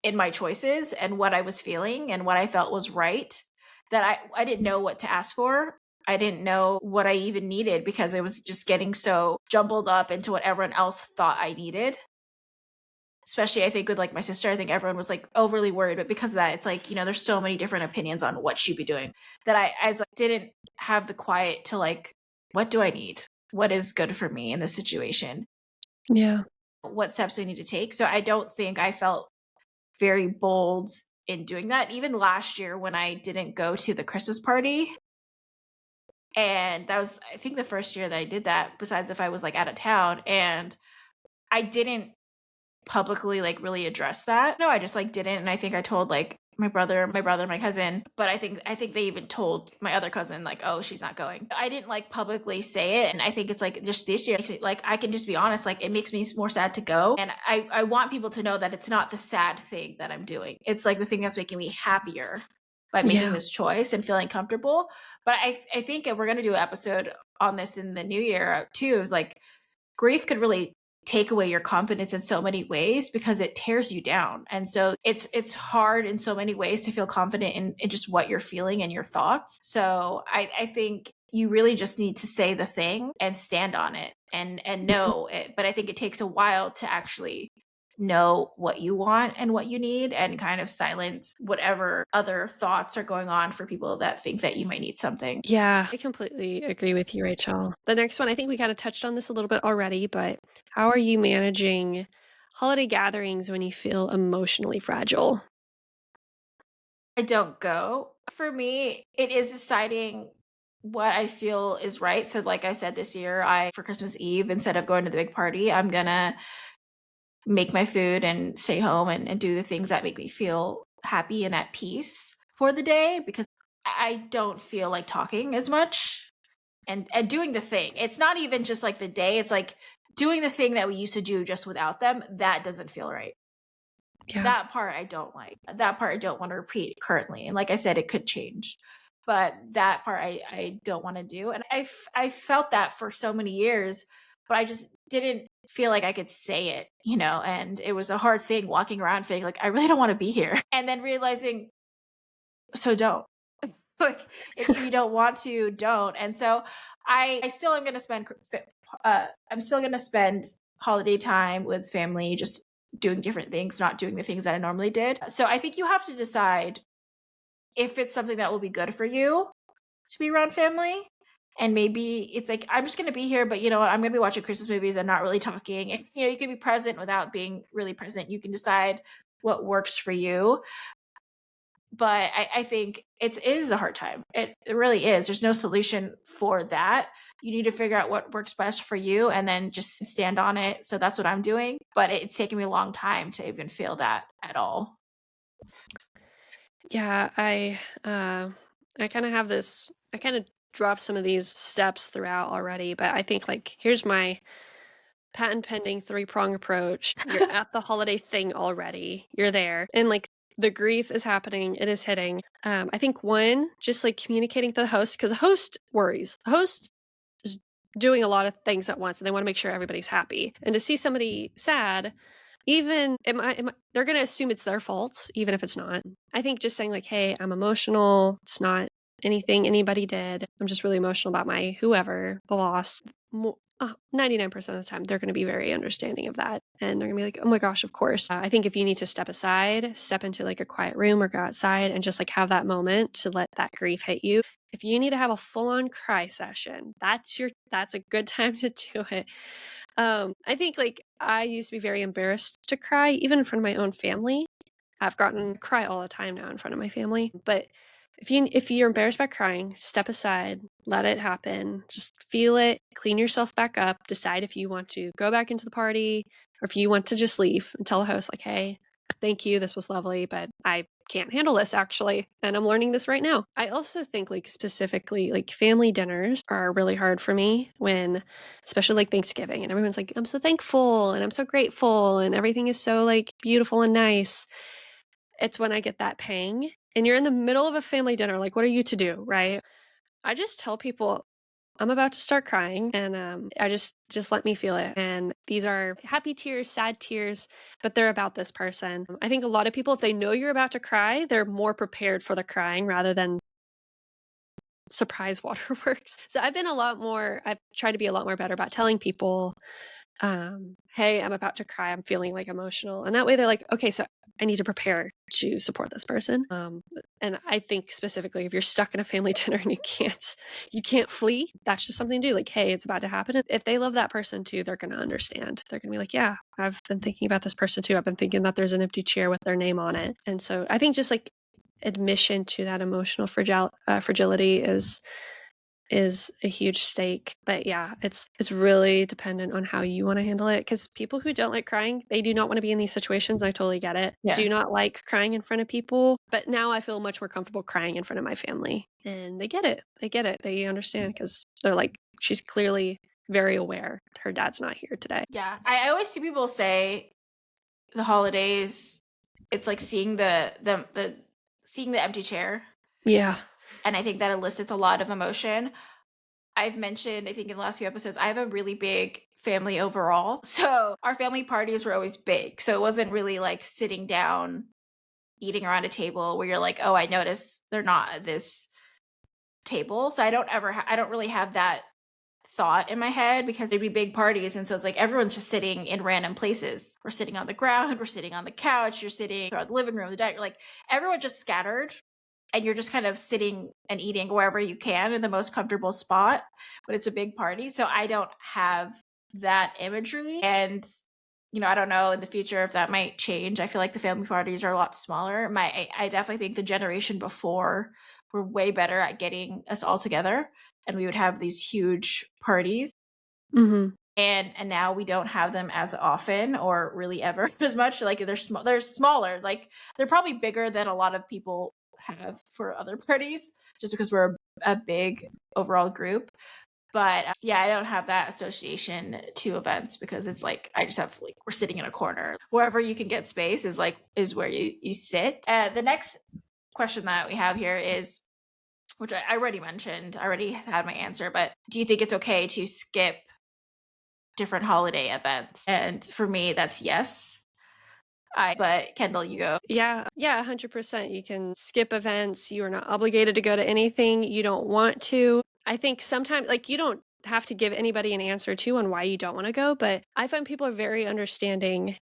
in my choices and what I was feeling and what I felt was right, that I didn't know what to ask for. I didn't know what I even needed because it was just getting so jumbled up into what everyone else thought I needed. Especially I think with like my sister, I think everyone was like overly worried, but because of that, it's like, there's so many different opinions on what she'd be doing that I was like, didn't have the quiet to like, what do I need? What is good for me in this situation?
Yeah.
What steps do I need to take? So I don't think I felt very bold in doing that. Even last year when I didn't go to the Christmas party, and that was, I think, the first year that I did that, besides if I was like out of town, and I didn't publicly like really address that. No, I just like didn't. And I think I told like my cousin, but I think they even told my other cousin like, oh, she's not going. I didn't like publicly say it. And I think it's like just this year, like I can just be honest, like it makes me more sad to go. And I want people to know that it's not the sad thing that I'm doing. It's like the thing that's making me happier by making
Yeah.
this choice and feeling comfortable. But I think if we're gonna do an episode on this in the new year too, is like grief could really take away your confidence in so many ways because it tears you down. And so it's hard in so many ways to feel confident in just what you're feeling and your thoughts. So I think you really just need to say the thing and stand on it and
Mhm.
know it. But I think it takes a while to actually know what you want and what you need and kind of silence whatever other thoughts are going on for people that think that you might need something.
Yeah, I completely agree with you, Rachel. The next one, I think we kind of touched on this a little bit already, but how are you managing holiday gatherings when you feel emotionally fragile?
I don't go. For me, it is deciding what I feel is right. So like I said this year, I for Christmas Eve, instead of going to the big party, I'm gonna make my food and stay home and do the things that make me feel happy and at peace for the day because I don't feel like talking as much and doing the thing. It's not even just like the day, it's like doing the thing that we used to do just without them. That doesn't feel right.
Yeah.
That part I don't like. That part I don't want to repeat currently. And like I said, it could change. But that part I don't want to do. And I felt that for so many years, but I just didn't feel like I could say it, and it was a hard thing walking around feeling like I really don't want to be here. And then realizing, so don't. Like if you don't want to, don't. And so I still am gonna spend I'm still gonna spend holiday time with family, just doing different things, not doing the things that I normally did. So I think you have to decide if it's something that will be good for you to be around family. And maybe it's like, I'm just going to be here, but you know what? I'm going to be watching Christmas movies and not really talking. And, you can be present without being really present. You can decide what works for you. But I think it is a hard time. It really is. There's no solution for that. You need to figure out what works best for you and then just stand on it. So that's what I'm doing. But it's taken me a long time to even feel that at all.
Yeah, I kind of have this I kind of dropped some of these steps throughout already, but I think like here's my patent pending three-prong approach. You're at the holiday thing already. You're there. And like the grief is happening. It is hitting. I think one, just like communicating to the host, because the host worries. The host is doing a lot of things at once and they want to make sure everybody's happy. And to see somebody sad, even they're gonna assume it's their fault, even if it's not. I think just saying like, "Hey, I'm emotional. It's not anything anybody did. I'm just really emotional about my whoever, the loss." 99% of the time, they're gonna be very understanding of that, and they're gonna be like, "Oh my gosh, of course." I think if you need to step aside, step into like a quiet room or go outside and just like have that moment to let that grief hit you. If you need to have a full-on cry session, that's a good time to do it. I think, like, I used to be very embarrassed to cry even in front of my own family. I've gotten cry all the time now in front of my family, but if you're embarrassed by crying, step aside, let it happen, just feel it, clean yourself back up, decide if you want to go back into the party or if you want to just leave and tell the host like, "Hey, thank you, this was lovely, but I can't handle this actually, and I'm learning this right now." I also think like specifically like family dinners are really hard for me when especially like Thanksgiving and everyone's like, "I'm so thankful and I'm so grateful and everything is so like beautiful and nice." It's when I get that pang and you're in the middle of a family dinner, like, what are you to do, right? I just tell people, "I'm about to start crying, and, I just let me feel it." And these are happy tears, sad tears, but they're about this person. I think a lot of people, if they know you're about to cry, they're more prepared for the crying rather than surprise waterworks. So I've tried to be a lot more better about telling people, "Hey, I'm about to cry. I'm feeling like emotional." And that way they're like, "Okay, so I need to prepare to support this person." And I think specifically if you're stuck in a family dinner and you can't flee, that's just something to do. Like, "Hey, it's about to happen." If they love that person too, they're going to understand. They're going to be like, "Yeah, I've been thinking about this person too. I've been thinking that there's an empty chair with their name on it." And so I think just like admission to that emotional fragility is a huge stake. But yeah, it's really dependent on how you wanna handle it. Because people who don't like crying, they do not wanna be in these situations, I totally get it.
Yeah.
Do not like crying in front of people, but now I feel much more comfortable crying in front of my family, and they get it. They get it. They understand because 'cause they're like, "She's clearly very aware her dad's not here today."
Yeah. I always see people say the holidays, it's like seeing the seeing the empty chair.
Yeah.
And I think that elicits a lot of emotion. I've mentioned, I think in the last few episodes, I have a really big family overall. So our family parties were always big. So it wasn't really like sitting down, eating around a table where you're like, oh, I notice they're not at this table. So I don't really have that thought in my head because they'd be big parties. And so it's like everyone's just sitting in random places. We're sitting on the ground, we're sitting on the couch, you're sitting around the living room, the dining, like everyone just scattered and you're just kind of sitting and eating wherever you can in the most comfortable spot when it's a big party. So I don't have that imagery. And, I don't know in the future if that might change. I feel like the family parties are a lot smaller. I definitely think the generation before were way better at getting us all together and we would have these huge parties.
Mhm.
And now we don't have them as often or really ever as much. Like they're smaller. Like they're probably bigger than a lot of people have for other parties, just because we're a big overall group. But yeah, I don't have that association to events because it's like I just have like we're sitting in a corner. Wherever you can get space is where you sit. The next question that we have here is, which I already mentioned, I already had my answer, but do you think it's okay to skip different holiday events? And for me, that's yes. But Kendall, you go.
Yeah, yeah, 100%. You can skip events. You are not obligated to go to anything you don't want to. I think sometimes, like, you don't have to give anybody an answer to on why you don't want to go, but I find people are very understanding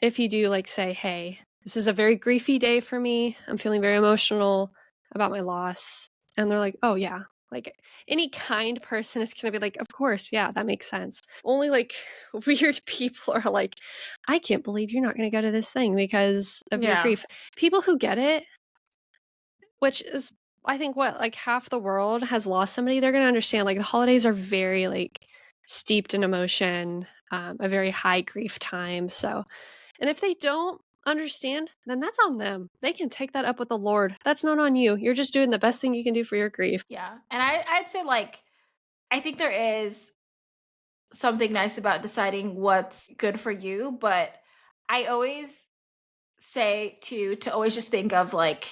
if you do, like, say, "Hey, this is a very griefy day for me. I'm feeling very emotional about my loss." And they're like, "Oh, yeah." Like, any kind person is gonna be like, "Of course, yeah, that makes sense." Only, like, weird people are like, "I can't believe you're not gonna go to this thing because of your
Yeah.
grief." People who get it, which is I think what, like, half the world has lost somebody, they're gonna understand, like, the holidays are very, like, steeped in emotion, a very high grief time, so and if they don't understand, then that's on them. They can take that up with the Lord. That's not on you. You're just doing the best thing you can do for your grief.
Yeah. And I'd say, like, I think there is something nice about deciding what's good for you, but I always say to always just think of, like,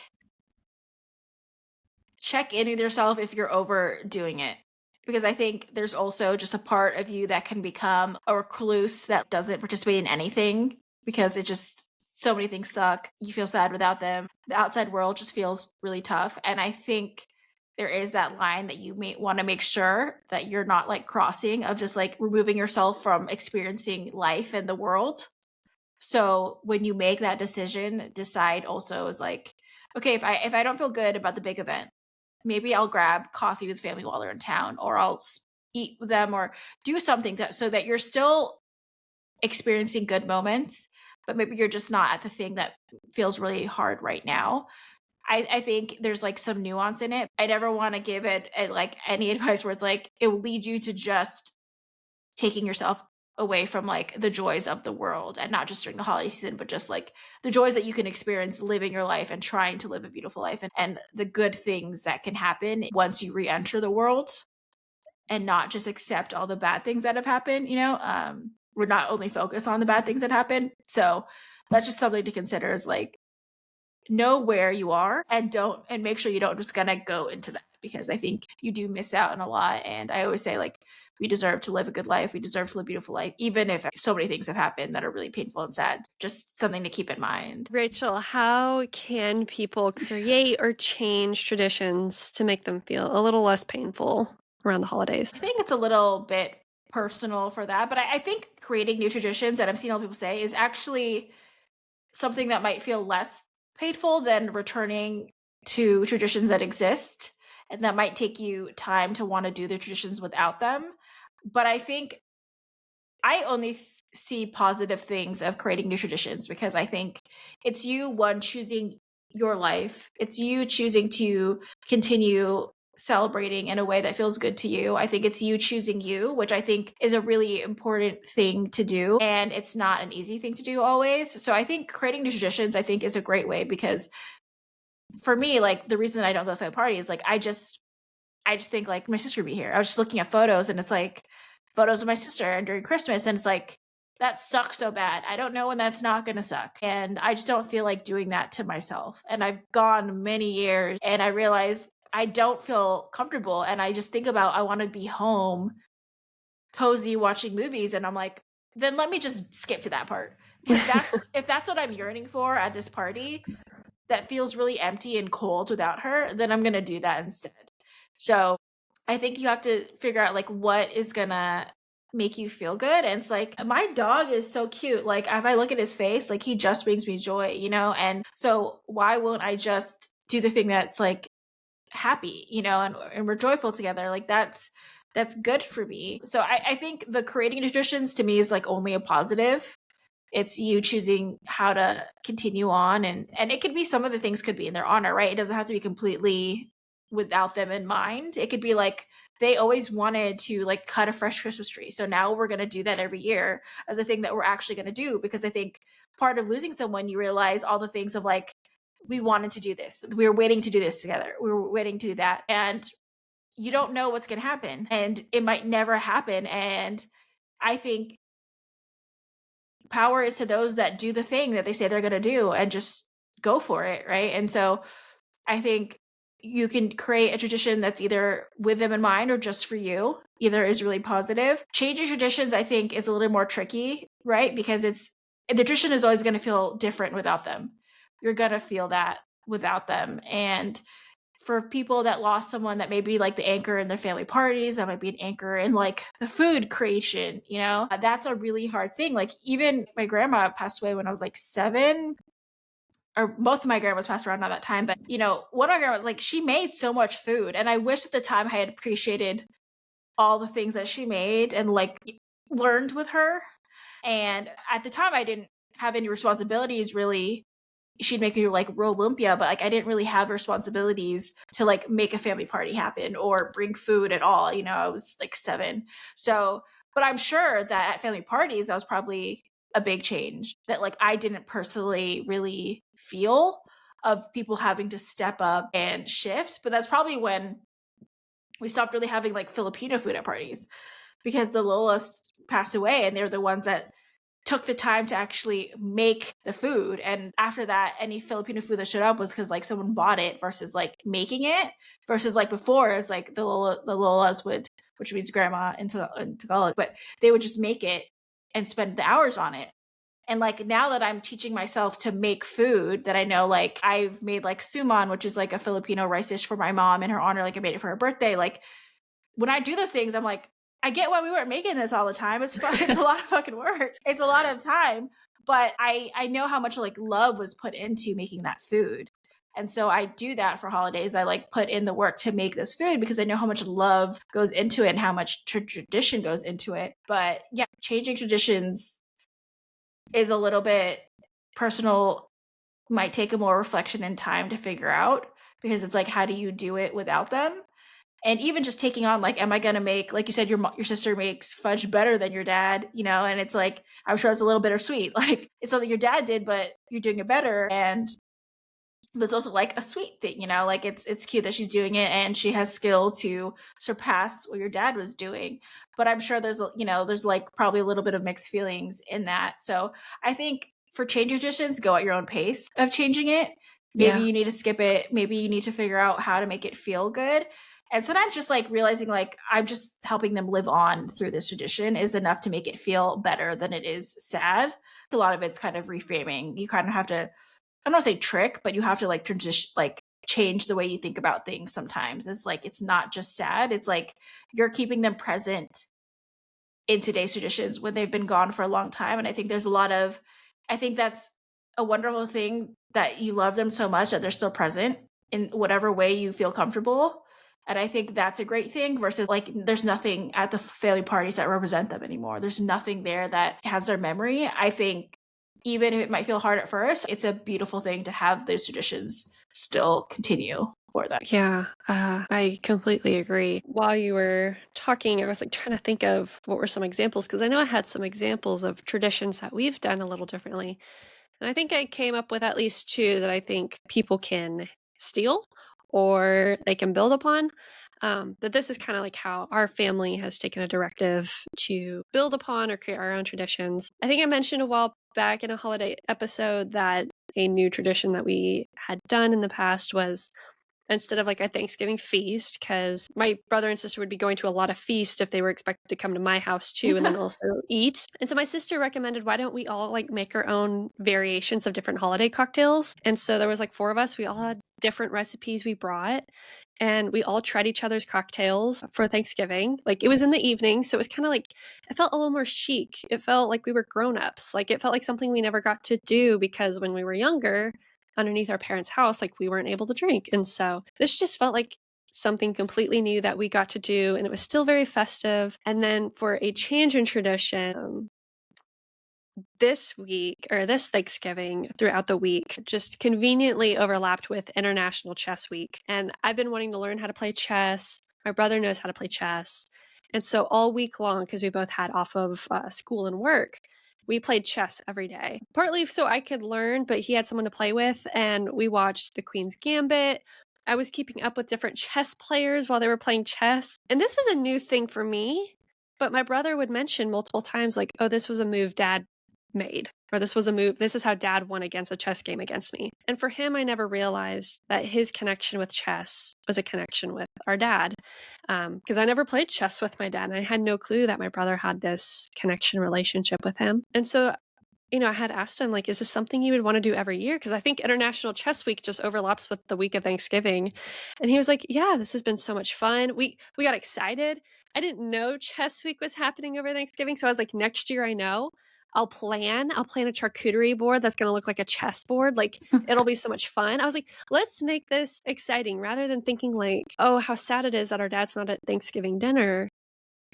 check in with yourself if you're overdoing it. Because I think there's also just a part of you that can become a recluse that doesn't participate in anything because it just so many things suck. You feel sad without them. The outside world just feels really tough. And I think there is that line that you may want to make sure that you're not like crossing of just like removing yourself from experiencing life and the world. So when you make that decision, decide also is like, okay, if I don't feel good about the big event, maybe I'll grab coffee with family while they're in town, or I'll eat with them, or do something that so that you're still experiencing good moments, but maybe you're just not at the thing that feels really hard right now. I think there's like some nuance in it. I never want to give it like any advice where it's like it will lead you to just taking yourself away from like the joys of the world, and not just during the holiday season, but just like the joys that you can experience living your life and trying to live a beautiful life, and the good things that can happen once you re-enter the world, and not just accept all the bad things that have happened, we're not only focused on the bad things that happen. So that's just something to consider is like know where you are, and don't and make sure you don't just gonna go into that, because I think you do miss out on a lot. And I always say, like, we deserve to live a good life. We deserve to live a beautiful life, even if so many things have happened that are really painful and sad. Just something to keep in mind.
Rachel, how can people create or change traditions to make them feel a little less painful around the holidays?
I think it's a little bit personal for that, but I think creating new traditions that I'm seeing a lot of people say is actually something that might feel less painful than returning to traditions that exist. And that might take you time to want to do the traditions without them. But I think I only see positive things of creating new traditions, because I think it's you, one, choosing your life. It's you choosing to continue celebrating in a way that feels good to you. I think it's you choosing you, which I think is a really important thing to do. And it's not an easy thing to do always. So I think creating new traditions, I think, is a great way, because for me, like, the reason I don't go to family parties, like, I just think, like, my sister would be here. I was just looking at photos, and it's like photos of my sister during Christmas, and it's like, that sucks so bad. I don't know when that's not gonna suck. And I just don't feel like doing that to myself. And I've gone many years, and I realize I don't feel comfortable. And I just think about I want to be home, cozy, watching movies, and I'm like, then let me just skip to that part. If that's what I'm yearning for at this party, that feels really empty and cold without her, then I'm gonna do that instead. So I think you have to figure out like what is gonna make you feel good. And it's like my dog is so cute. Like if I look at his face, like he just brings me joy. And so why won't I just do the thing that's like happy, and we're joyful together? Like that's good for me. So I think the creating traditions to me is like only a positive. It's you choosing how to continue on, and it could be some of the things could be in their honor, right? It doesn't have to be completely without them in mind. It could be like they always wanted to like cut a fresh Christmas tree. So now we're going to do that every year as a thing that we're actually going to do, because I think part of losing someone, you realize all the things of like, we wanted to do this. We were waiting to do this together. We were waiting to do that. And you don't know what's going to happen, and it might never happen. And I think power is to those that do the thing that they say they're going to do and just go for it, right? And so I think you can create a tradition that's either with them in mind or just for you. Either is really positive. Changing traditions, I think, is a little more tricky, right? Because the tradition is always going to feel different without them. You're going to feel that without them. And for people that lost someone that may be like the anchor in their family parties, that might be an anchor in like the food creation, that's a really hard thing. Like even my grandma passed away when I was like 7, or both of my grandmas passed around at that time. But one of my grandmas, like, she made so much food, and I wish at the time I had appreciated all the things that she made and like learned with her. And at the time I didn't have any responsibilities really she'd make me like roll lumpia, but like I didn't really have responsibilities to like make a family party happen or bring food at all. You know, I was like 7. So, but I'm sure that at family parties, that was probably a big change that like I didn't personally really feel, of people having to step up and shift. But that's probably when we stopped really having like Filipino food at parties, because the Lolas passed away and they're the ones that took the time to actually make the food. And after that, any Filipino food that showed up was because like someone bought it versus like making it. Versus like before, it's like the Lolas would, which means grandma in Tagalog, but they would just make it and spend the hours on it. And like now that I'm teaching myself to make food, that I know, like I've made like suman, which is like a Filipino rice dish for my mom in her honor. Like I made it for her birthday. Like when I do those things, I'm like, I get why we weren't making this all the time. It's fun. It's a lot of fucking work. It's a lot of time, but I know how much like love was put into making that food. And so I do that for holidays. I like put in the work to make this food because I know how much love goes into it and how much tradition goes into it. But yeah, changing traditions is a little bit personal, might take a more reflection and time to figure out, because it's like, how do you do it without them? And even just taking on, like, am I going to make, like you said, your sister makes fudge better than your dad, you know? And it's like, I'm sure it's a little bittersweet. Like it's something your dad did, but you're doing it better. And there's also like a sweet thing, you know, like it's cute that she's doing it and she has skill to surpass what your dad was doing. But I'm sure there's, you know, there's like probably a little bit of mixed feelings in that. So I think for change traditions, go at your own pace of changing it. Maybe
Yeah.
you need to skip it. Maybe you need to figure out how to make it feel good. And sometimes just like realizing like I'm just helping them live on through this tradition is enough to make it feel better than it is sad. A lot of it's kind of reframing. You kind of have to, I don't want to say trick, but you have to like transition, like change the way you think about things sometimes. It's like, it's not just sad. It's like you're keeping them present in today's traditions when they've been gone for a long time. And I think there's a lot of, I think that's a wonderful thing, that you love them so much that they're still present in whatever way you feel comfortable. And I think that's a great thing versus like there's nothing at the family parties that represent them anymore. There's nothing there that has their memory. I think even if it might feel hard at first, it's a beautiful thing to have those traditions still continue for that.
Yeah, I completely agree. While you were talking, I was like trying to think of what were some examples because I know I had some examples of traditions that we've done a little differently. And I think I came up with at least two that I think people can steal or they can build upon. That this is kind of like how our family has taken a directive to build upon or create our own traditions. I think I mentioned a while back in a holiday episode that a new tradition that we had done in the past was instead of like a Thanksgiving feast, because my brother and sister would be going to a lot of feast if they were expected to come to my house too and then also eat. And so my sister recommended, why don't we all like make our own variations of different holiday cocktails? And so there was like 4 of us. We all had different recipes we brought and we all tried each other's cocktails for Thanksgiving. Like it was in the evening, so it was kind of like it felt a little more chic. It felt like we were grown-ups. Like it felt like something we never got to do because when we were younger, underneath our parents' house, like we weren't able to drink. And so this just felt like something completely new that we got to do. And it was still very festive. And then for a change in tradition, this week or this Thanksgiving throughout the week just conveniently overlapped with International Chess Week. And I've been wanting to learn how to play chess. My brother knows how to play chess. And so all week long, because we both had off of school and work, we played chess every day, partly so I could learn, but he had someone to play with, and we watched The Queen's Gambit. I was keeping up with different chess players while they were playing chess. And this was a new thing for me, but my brother would mention multiple times, like, oh, this was a move dad made, or this was a move, this is how dad won against a chess game against me. And for him, I never realized that his connection with chess was a connection with our dad. Because I never played chess with my dad, and I had no clue that my brother had this connection relationship with him. And so, you know, I had asked him, like, is this something you would want to do every year? Because I think International Chess Week just overlaps with the week of Thanksgiving. And he was like, yeah, this has been so much fun. We got excited. I didn't know Chess Week was happening over Thanksgiving. So I was like, next year I know. I'll plan a charcuterie board that's going to look like a chessboard. Like, it'll be so much fun. I was like, let's make this exciting rather than thinking like, oh, how sad it is that our dad's not at Thanksgiving dinner.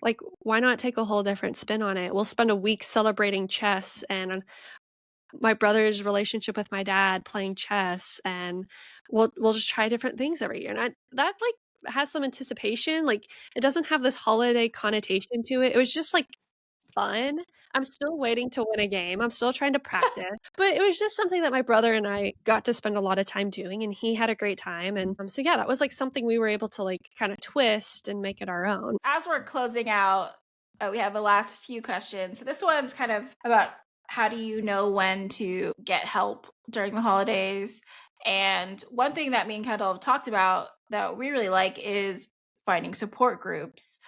Like, why not take a whole different spin on it? We'll spend a week celebrating chess and my brother's relationship with my dad playing chess, and we'll just try different things every year, and that, like, has some anticipation, like, it doesn't have this holiday connotation to it. It was just, like, fun. I'm still waiting to win a game. I'm still trying to practice, but it was just something that my brother and I got to spend a lot of time doing, and he had a great time, and, so yeah, that was, like, something we were able to, like, kinda twist and make it our own.
As we're closing out, we have the last few questions. So this one's kind of about how do you know when to get help during the holidays? And one thing that me and Kendall have talked about that we really like is finding support groups,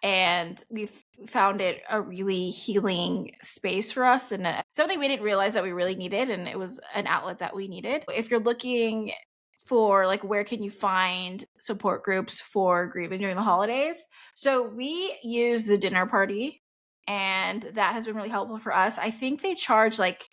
and we've found it a really healing space for us, and something we didn't realize that we really needed, and it was an outlet that we needed. If you're looking for like where can you find support groups for grieving during the holidays, so we use the dinner party, and that has been really helpful for us. I think they charge like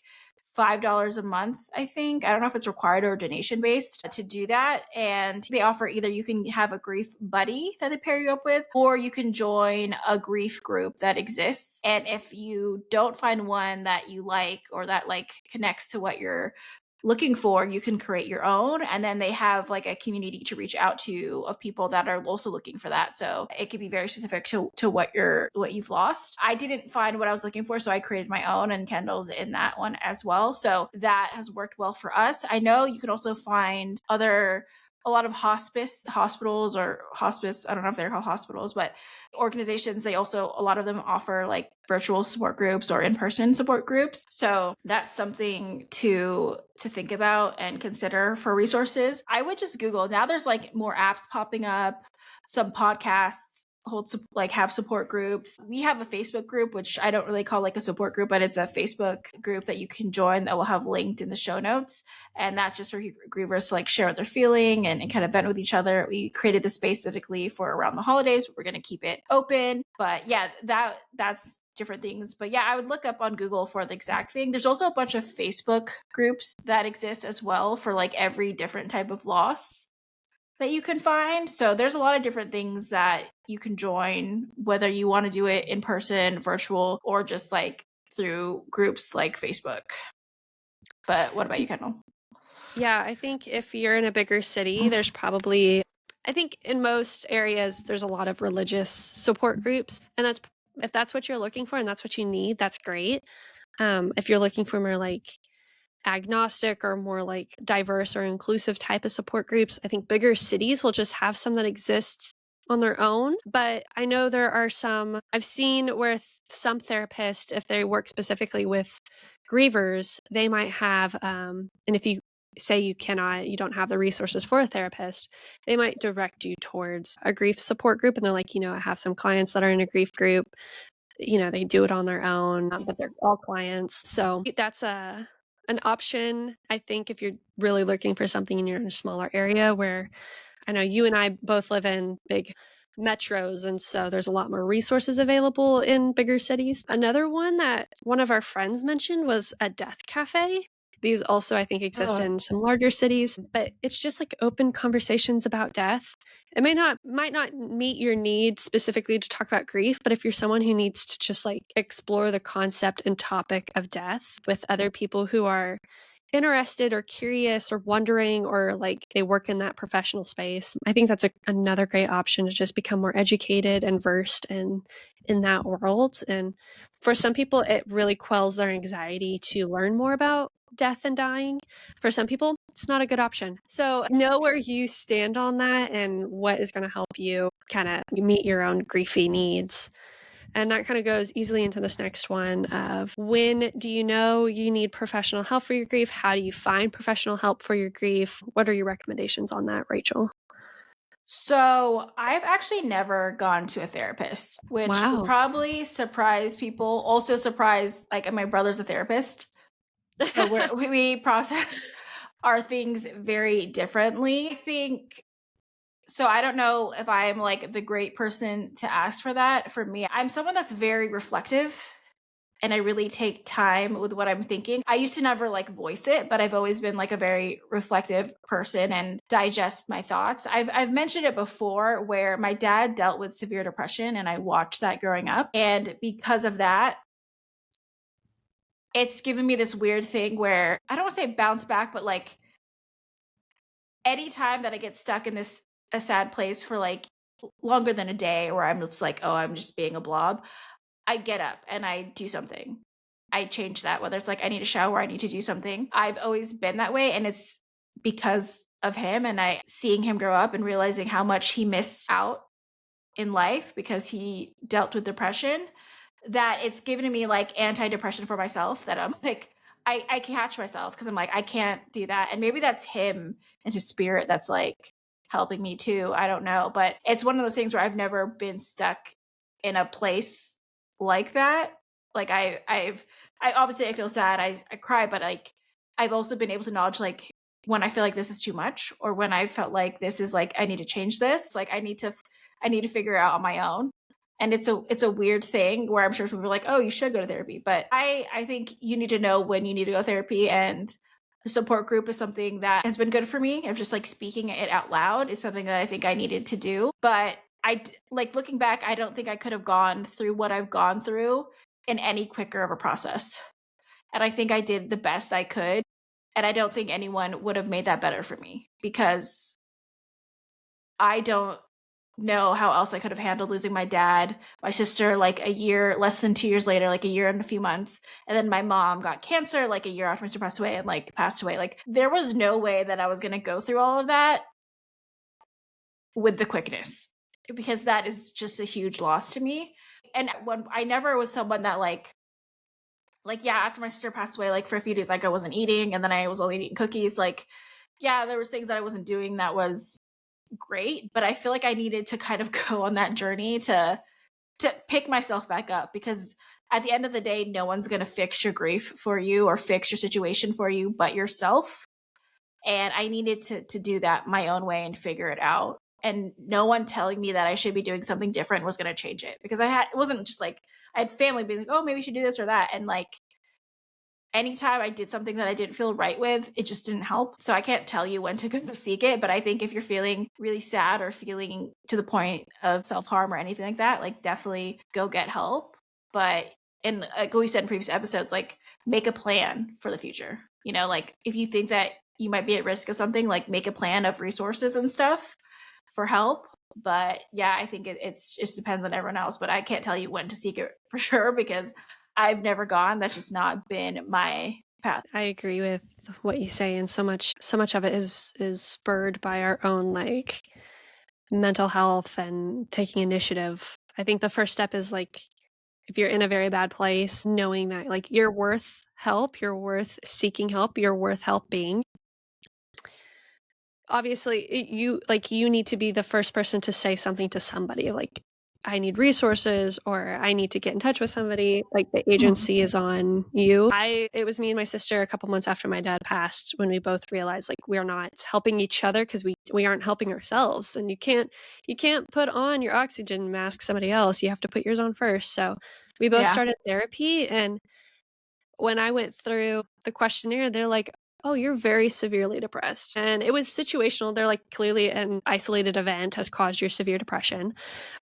$5 a month. I don't know if it's required or donation based to do that. And they offer either you can have a grief buddy that they pair you up with, or you can join a grief group that exists. And if you don't find one that you like or that like connects to what you're looking for, you can create your own, and then they have like a community to reach out to of people that are also looking for that. So it could be very specific to what you've lost. I didn't find what I was looking for, so I created my own, and Kendall's in that one as well, so that has worked well for us. I know you can also find a lot of hospitals or hospice, I don't know if they're called hospitals, but organizations, they also, a lot of them offer like virtual support groups or in-person support groups. So that's something to think about and consider for resources. I would just Google. Now there's like more apps popping up, some podcasts have support groups. We have a Facebook group, which I don't really call like a support group, but it's a Facebook group that you can join that will have linked in the show notes. And that's just for grievers to like share what they're feeling and kind of vent with each other. We created this space specifically for around the holidays. We're going to keep it open. But yeah, that's different things. But yeah, I would look up on Google for the exact thing. There's also a bunch of Facebook groups that exist as well for like every different type of loss that you can find. So there's a lot of different things that you can join, whether you want to do it in person, virtual, or just like through groups like Facebook. But what about you, Kendall?
Yeah, I think if you're in a bigger city, there's probably I think in most areas there's a lot of religious support groups, and that's if that's what you're looking for and that's what you need, that's great. If you're looking for more like agnostic or more like diverse or inclusive type of support groups, I think bigger cities will just have some that exist on their own. But I know there are some I've seen where some therapists, if they work specifically with grievers, they might have, and if you say you don't have the resources for a therapist, they might direct you towards a grief support group. And they're like, I have some clients that are in a grief group, they do it on their own, but they're all clients. So that's an option, I think, if you're really looking for something and you're in a smaller area where I know you and I both live in big metros, and so there's a lot more resources available in bigger cities. Another one that one of our friends mentioned was a death cafe. These also, I think, exist
Oh,
in some larger cities, but it's just like open conversations about death. It might not meet your need specifically to talk about grief, but if you're someone who needs to just like explore the concept and topic of death with other people who are interested or curious or wondering, or like they work in that professional space, I think that's another great option to just become more educated and versed in that world. And for some people, it really quells their anxiety to learn more about death and dying. For some people, it's not a good option. So know where you stand on that and what is going to help you kind of meet your own griefy needs. And that kind of goes easily into this next one of when do you know you need professional help for your grief? How do you find professional help for your grief? What are your recommendations on that, Rachel?
so I've actually never gone to a therapist, which will
Wow.
probably surprise people. Also surprise, like my brother's a therapist. So we process our things very differently. I think so. I don't know if I'm like the great person to ask for that. For me, I'm someone that's very reflective, and I really take time with what I'm thinking. I used to never like voice it, but I've always been like a very reflective person and digest my thoughts. I've mentioned it before where my dad dealt with severe depression and I watched that growing up. And because of that, it's given me this weird thing where I don't wanna say bounce back, but, like, anytime that I get stuck in this a sad place for, like, longer than a day where I'm just like, "Oh, I'm just being a blob," I get up and I do something. I change that, whether it's like I need a shower, I need to do something. I've always been that way, and it's because of him and I seeing him grow up and realizing how much he missed out in life because he dealt with depression, that it's given me like antidepressant for myself that I'm like, I catch myself because I'm like, I can't do that. And maybe that's him and his spirit that's like helping me too. I don't know. But it's one of those things where I've never been stuck in a place like that. Like I obviously I feel sad, I cry, but like I've also been able to acknowledge like when I feel like this is too much or when I felt like this is like I need to change this, like I need to figure it out on my own. And it's a weird thing where I'm sure people are like, "Oh, you should go to therapy." But I think you need to know when you need to go to therapy, and the support group is something that has been good for me. Of just like speaking it out loud is something that I think I needed to do. But like looking back, I don't think I could have gone through what I've gone through in any quicker of a process. And I think I did the best I could. And I don't think anyone would have made that better for me because I don't know how else I could have handled losing my dad, my sister, like a year, less than 2 years later, like a year and a few months. And then my mom got cancer like a year after my sister passed away and like passed away. Like there was no way that I was going to go through all of that with the quickness because that is just a huge loss to me. And when I never was someone that like yeah, after my sister passed away, like for a few days, like I wasn't eating and then I was only eating cookies. Like, yeah, there was things that I wasn't doing that was great, but I feel like I needed to kind of go on that journey to pick myself back up because at the end of the day, no one's going to fix your grief for you or fix your situation for you but yourself. And I needed to do that my own way and figure it out. And no one telling me that I should be doing something different was going to change it because it wasn't just like I had family being like, "Oh, maybe you should do this or that." And like anytime I did something that I didn't feel right with, it just didn't help. So I can't tell you when to go seek it, but I think if you're feeling really sad or feeling to the point of self-harm or anything like that, like definitely go get help. But and like we said in previous episodes, like make a plan for the future. You know, like if you think that you might be at risk of something, like make a plan of resources and stuff for help. But yeah, I think it's just depends on everyone else. But I can't tell you when to seek it for sure because I've never gone. That's just not been my path.
I agree with what you say, and so much of it is spurred by our own, like, mental health and taking initiative. I think the first step is, like, if you're in a very bad place, knowing that, like, you're worth help, you're worth seeking help, you're worth helping. Obviously, you need to be the first person to say something to somebody, like, "I need resources," or, "I need to get in touch with somebody," like, the
Mhm.
agency is on you. I It was me and my sister a couple months after my dad passed when we both realized, like, we're not helping each other because we aren't helping ourselves, and you can't put on your oxygen mask somebody else, you have to put yours on first, so we both
Yeah.
started therapy, and when I went through the questionnaire, they're like, "Oh, you're very severely depressed." And it was situational. They're like, "Clearly an isolated event has caused your severe depression."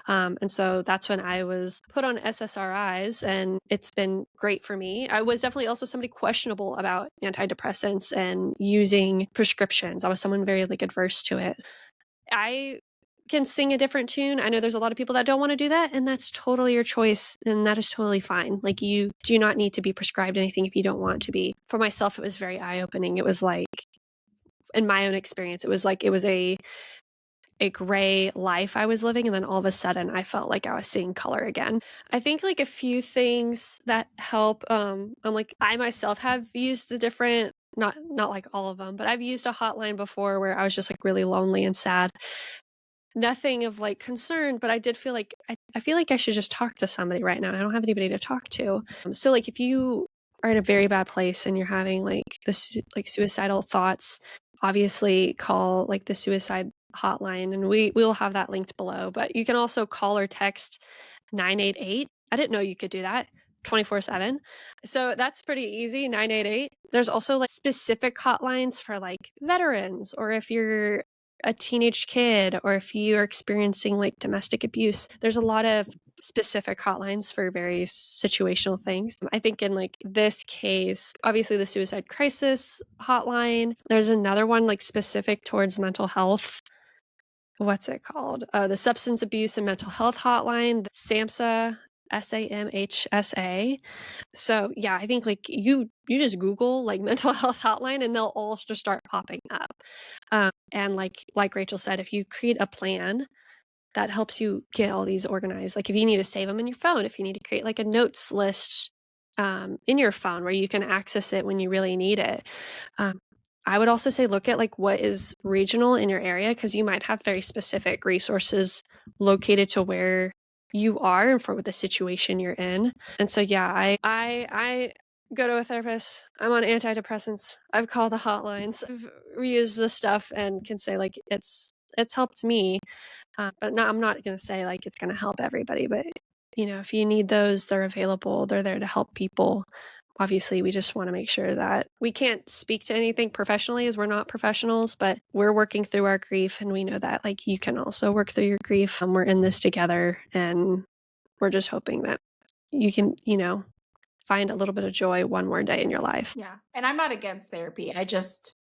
And so that's when I was put on SSRIs, and it's been great for me. I was definitely also somebody questionable about antidepressants and using prescriptions. I was someone very like adverse to it. I can sing a different tune. I know there's a lot of people that don't wanna do that, and that's totally your choice, and that is totally fine. Like, you do not need to be prescribed anything if you don't want to be. For myself, it was very eye-opening. It was like in my own experience, it was like it was a gray life I was living, and then all of a sudden, I felt like I was seeing color again. I think, like, a few things that help, I'm like, I myself have used the different not like all of them, but I've used a hotline before where I was just, like, really lonely and sad. Nothing of, like, concern, but I did feel like I feel like I should just talk to somebody right now, I don't have anybody to talk to. So, like, if you are in a very bad place and you're having, like, suicidal thoughts, obviously call, like, the suicide hotline, and we'll have that linked below, but you can also call or text 988. I didn't know you could do that 24/7. So that's pretty easy, 988. There's also, like, specific hotlines for, like, veterans, or if you're a teenage kid, or if you're experiencing, like, domestic abuse. There's a lot of specific hotlines for very situational things. I think in like this case, obviously the suicide crisis hotline. There's another one like specific towards mental health. What's it called? The substance abuse and mental health hotline, the SAMHSA, SAMHSA. So yeah, I think like you just Google like mental health hotline and they'll all just start popping up. And like Rachel said, if you create a plan that helps you get all these organized, like if you need to save them in your phone, if you need to create like a notes list in your phone where you can access it when you really need it. Um, I would also say look at like what is regional in your area because you might have very specific resources located to where you are and for the situation you're in. And so yeah, I go to a therapist. I'm on antidepressants. I've called the hotlines. I've reused this stuff and can say like it's helped me. But no, I'm not gonna say like it's gonna help everybody. But you know, if you need those, they're available. They're there to help people. Obviously, we just want to make sure that we can't speak to anything professionally as we're not professionals, but we're working through our grief and we know that like you can also work through your grief. We're in this together and we're just hoping that you can, you know, find a little bit of joy one more day in your life.
Yeah. And I'm not against therapy. It's just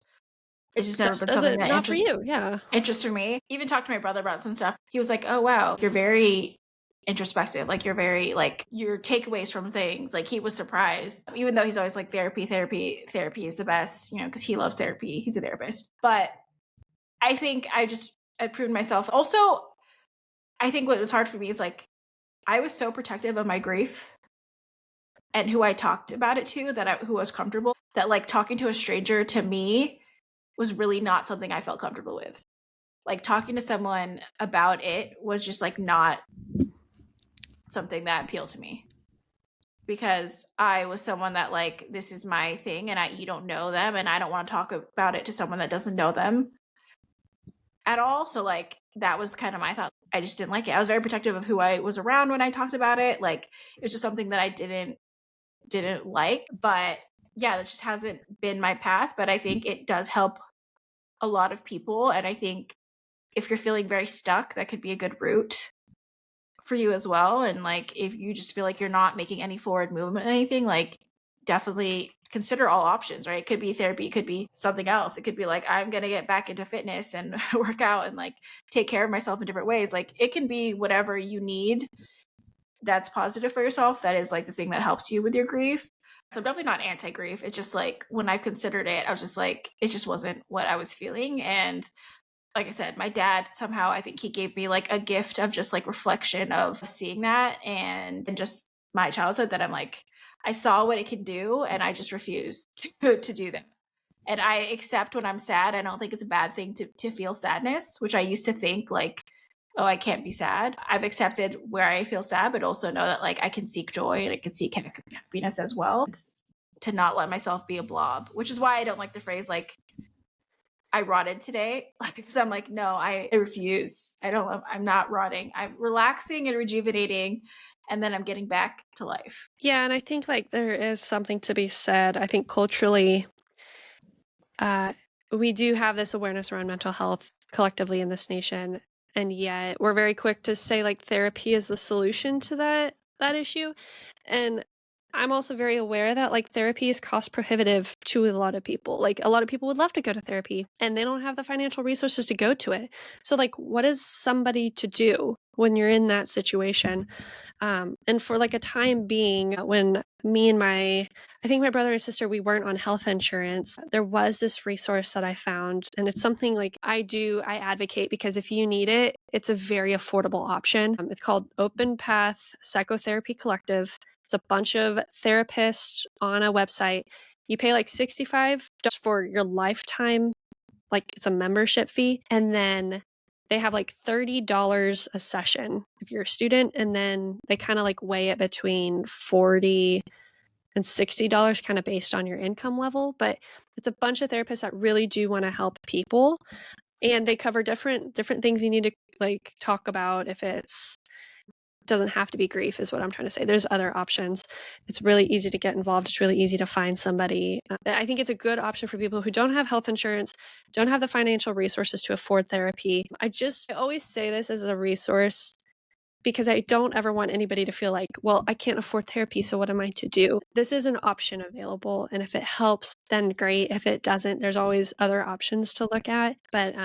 never
Just
been
does
something
it
that
not for you? Yeah.
interested me. Even talked to my brother about some stuff. He was like, "Oh wow, you're very introspective. Like you're very like your takeaways from things." Like he was surprised, even though he's always like therapy is the best, you know, because he loves therapy. He's a therapist. But I think I proved myself. Also, I think what was hard for me is like I was so protective of my grief and who I talked about it to who was comfortable that like talking to a stranger to me was really not something I felt comfortable with. Like talking to someone about it was just like not something that appealed to me because I was someone that like this is my thing and you don't know them and I don't want to talk about it to someone that doesn't know them at all. So like that was kind of my thought. I just didn't like it. I was very protective of who I was around when I talked about it. Like it was just something that I didn't like, but yeah, that just hasn't been my path, but I think it does help a lot of people and I think if you're feeling very stuck, that could be a good route for you as well. And like if you just feel like you're not making any forward movement or anything, like definitely consider all options, right? It could be therapy, it could be something else. It could be like I'm gonna get back into fitness and work out and like take care of myself in different ways. Like it can be whatever you need that's positive for yourself. That is like the thing that helps you with your grief. So I'm definitely not anti-grief. It's just like when I considered it, I was just like, it just wasn't what I was feeling. And like I said, my dad somehow I think he gave me like a gift of just like reflection of seeing that and just my childhood that I'm like, I saw what it could do and I just refused to do that. And I accept when I'm sad. I don't think it's a bad thing to feel sadness, which I used to think like, oh, I can't be sad. I've accepted where I feel sad, but also know that like I can seek joy and I can seek happiness as well. To not let myself be a blob, which is why I don't like the phrase like I rotted today because I'm like, no, I refuse. I'm not rotting. I'm relaxing and rejuvenating. And then I'm getting back to life.
Yeah, and I think like there is something to be said. I think culturally, uh, we do have this awareness around mental health collectively in this nation, and yet we're very quick to say like therapy is the solution to that issue. And I'm also very aware that like therapy is cost prohibitive to a lot of people. Like a lot of people would love to go to therapy and they don't have the financial resources to go to it. So like what is somebody to do when you're in that situation? And for like a time being, when me and I think my brother and sister, we weren't on health insurance, there was this resource that I found. And it's something like I advocate because if you need it, it's a very affordable option. It's called Open Path Psychotherapy Collective. It's a bunch of therapists on a website. You pay like $65 for your lifetime, like it's a membership fee. And then they have like $30 a session if you're a student. And then they kind of like weigh it between 40 and $60 kind of based on your income level. But it's a bunch of therapists that really do want to help people. And they cover different things you need to like talk about if it's doesn't have to be grief is what I'm trying to say. There's other options. It's really easy to get involved. It's really easy to find somebody. I think it's a good option for people who don't have health insurance, don't have the financial resources to afford therapy. I always say this as a resource. because I don't ever want anybody to feel like, "Well, I can't afford therapy, so what am I to do?" This is an option available, and if it helps, then great. If it doesn't, there's always other options to look at, but,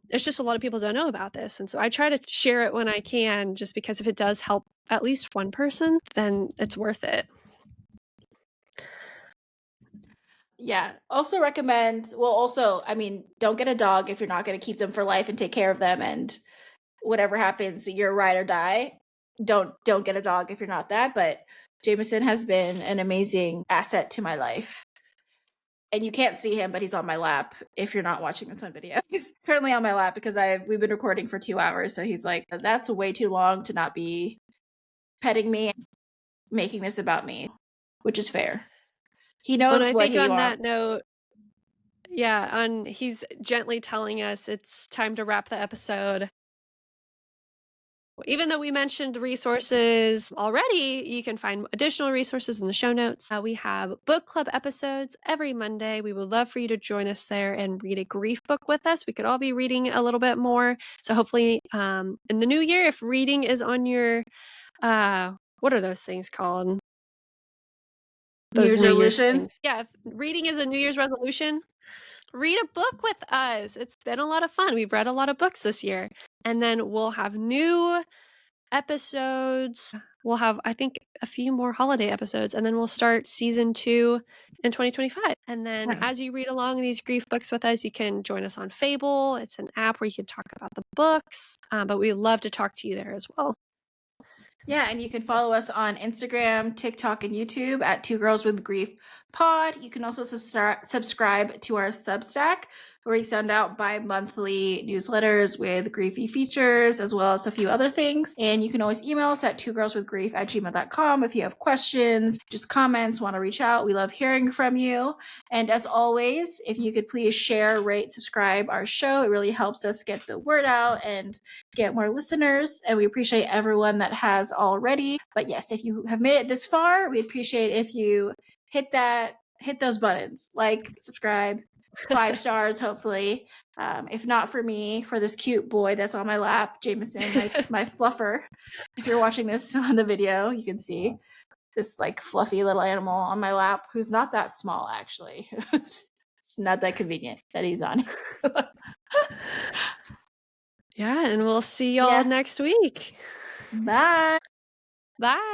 it's just a lot of people don't know about this, and so I try to share it when I can just because if it does help at least one person, then it's worth it.
Yeah. Also recommend well, also, I mean, don't get a dog if you're not gonna keep them for life and take care of them and whatever happens, you're ride or die. Don't get a dog if you're not that, but Jameson has been an amazing asset to my life. And you can't see him, but he's on my lap if you're not watching this on video. He's currently on my lap because we've been recording for 2 hours, so he's like, "That's way too long to not be petting me and making this about me," which is fair. He
Well, and
knows
I
what
think
he
on
wants.
that note, yeah, he's gently telling us it's time to wrap the episode. Even though we mentioned resources already, you can find additional resources in the show notes. We have book club episodes every Monday. We would love for you to join us there and read a grief book with us. We could all be reading a little bit more. So hopefully, in the new year, if reading is on your, what are those things called?
New
Those
Year's
New Year's
resolutions?
things. Yeah, if reading is a New Year's resolution, read a book with us. It's been a lot of fun. We've read a lot of books this year. And then we'll have new episodes. We'll have, I think, a few more holiday episodes, and then we'll start season 2 in 2025. And then
Nice.
as you read along these grief books with us, you can join us on Fable. It's an app where you can talk about the books, but we love to talk to you there as well.
Yeah, and you can follow us on Instagram, TikTok, and YouTube at Two Girls with Grief Pod. You can also subscribe to our Substack, where we send out bi-monthly newsletters with griefy features, as well as a few other things. And you can always email us at twogirlswithgrief@gmail.com if you have questions, just comments, want to reach out. We love hearing from you. And as always, if you could please share, rate, subscribe our show, it really helps us get the word out and get more listeners, and we appreciate everyone that has already. But yes, if you have made it this far, we appreciate if you hit those buttons, like, subscribe, 5 stars, hopefully. If not for me, for this cute boy that's on my lap, Jameson, my fluffer. If you're watching this on the video, you can see this like fluffy little animal on my lap who's not that small actually. It's not that convenient that he's on.
Yeah, and we'll see y'all
Yeah.
next week.
Bye.
Bye.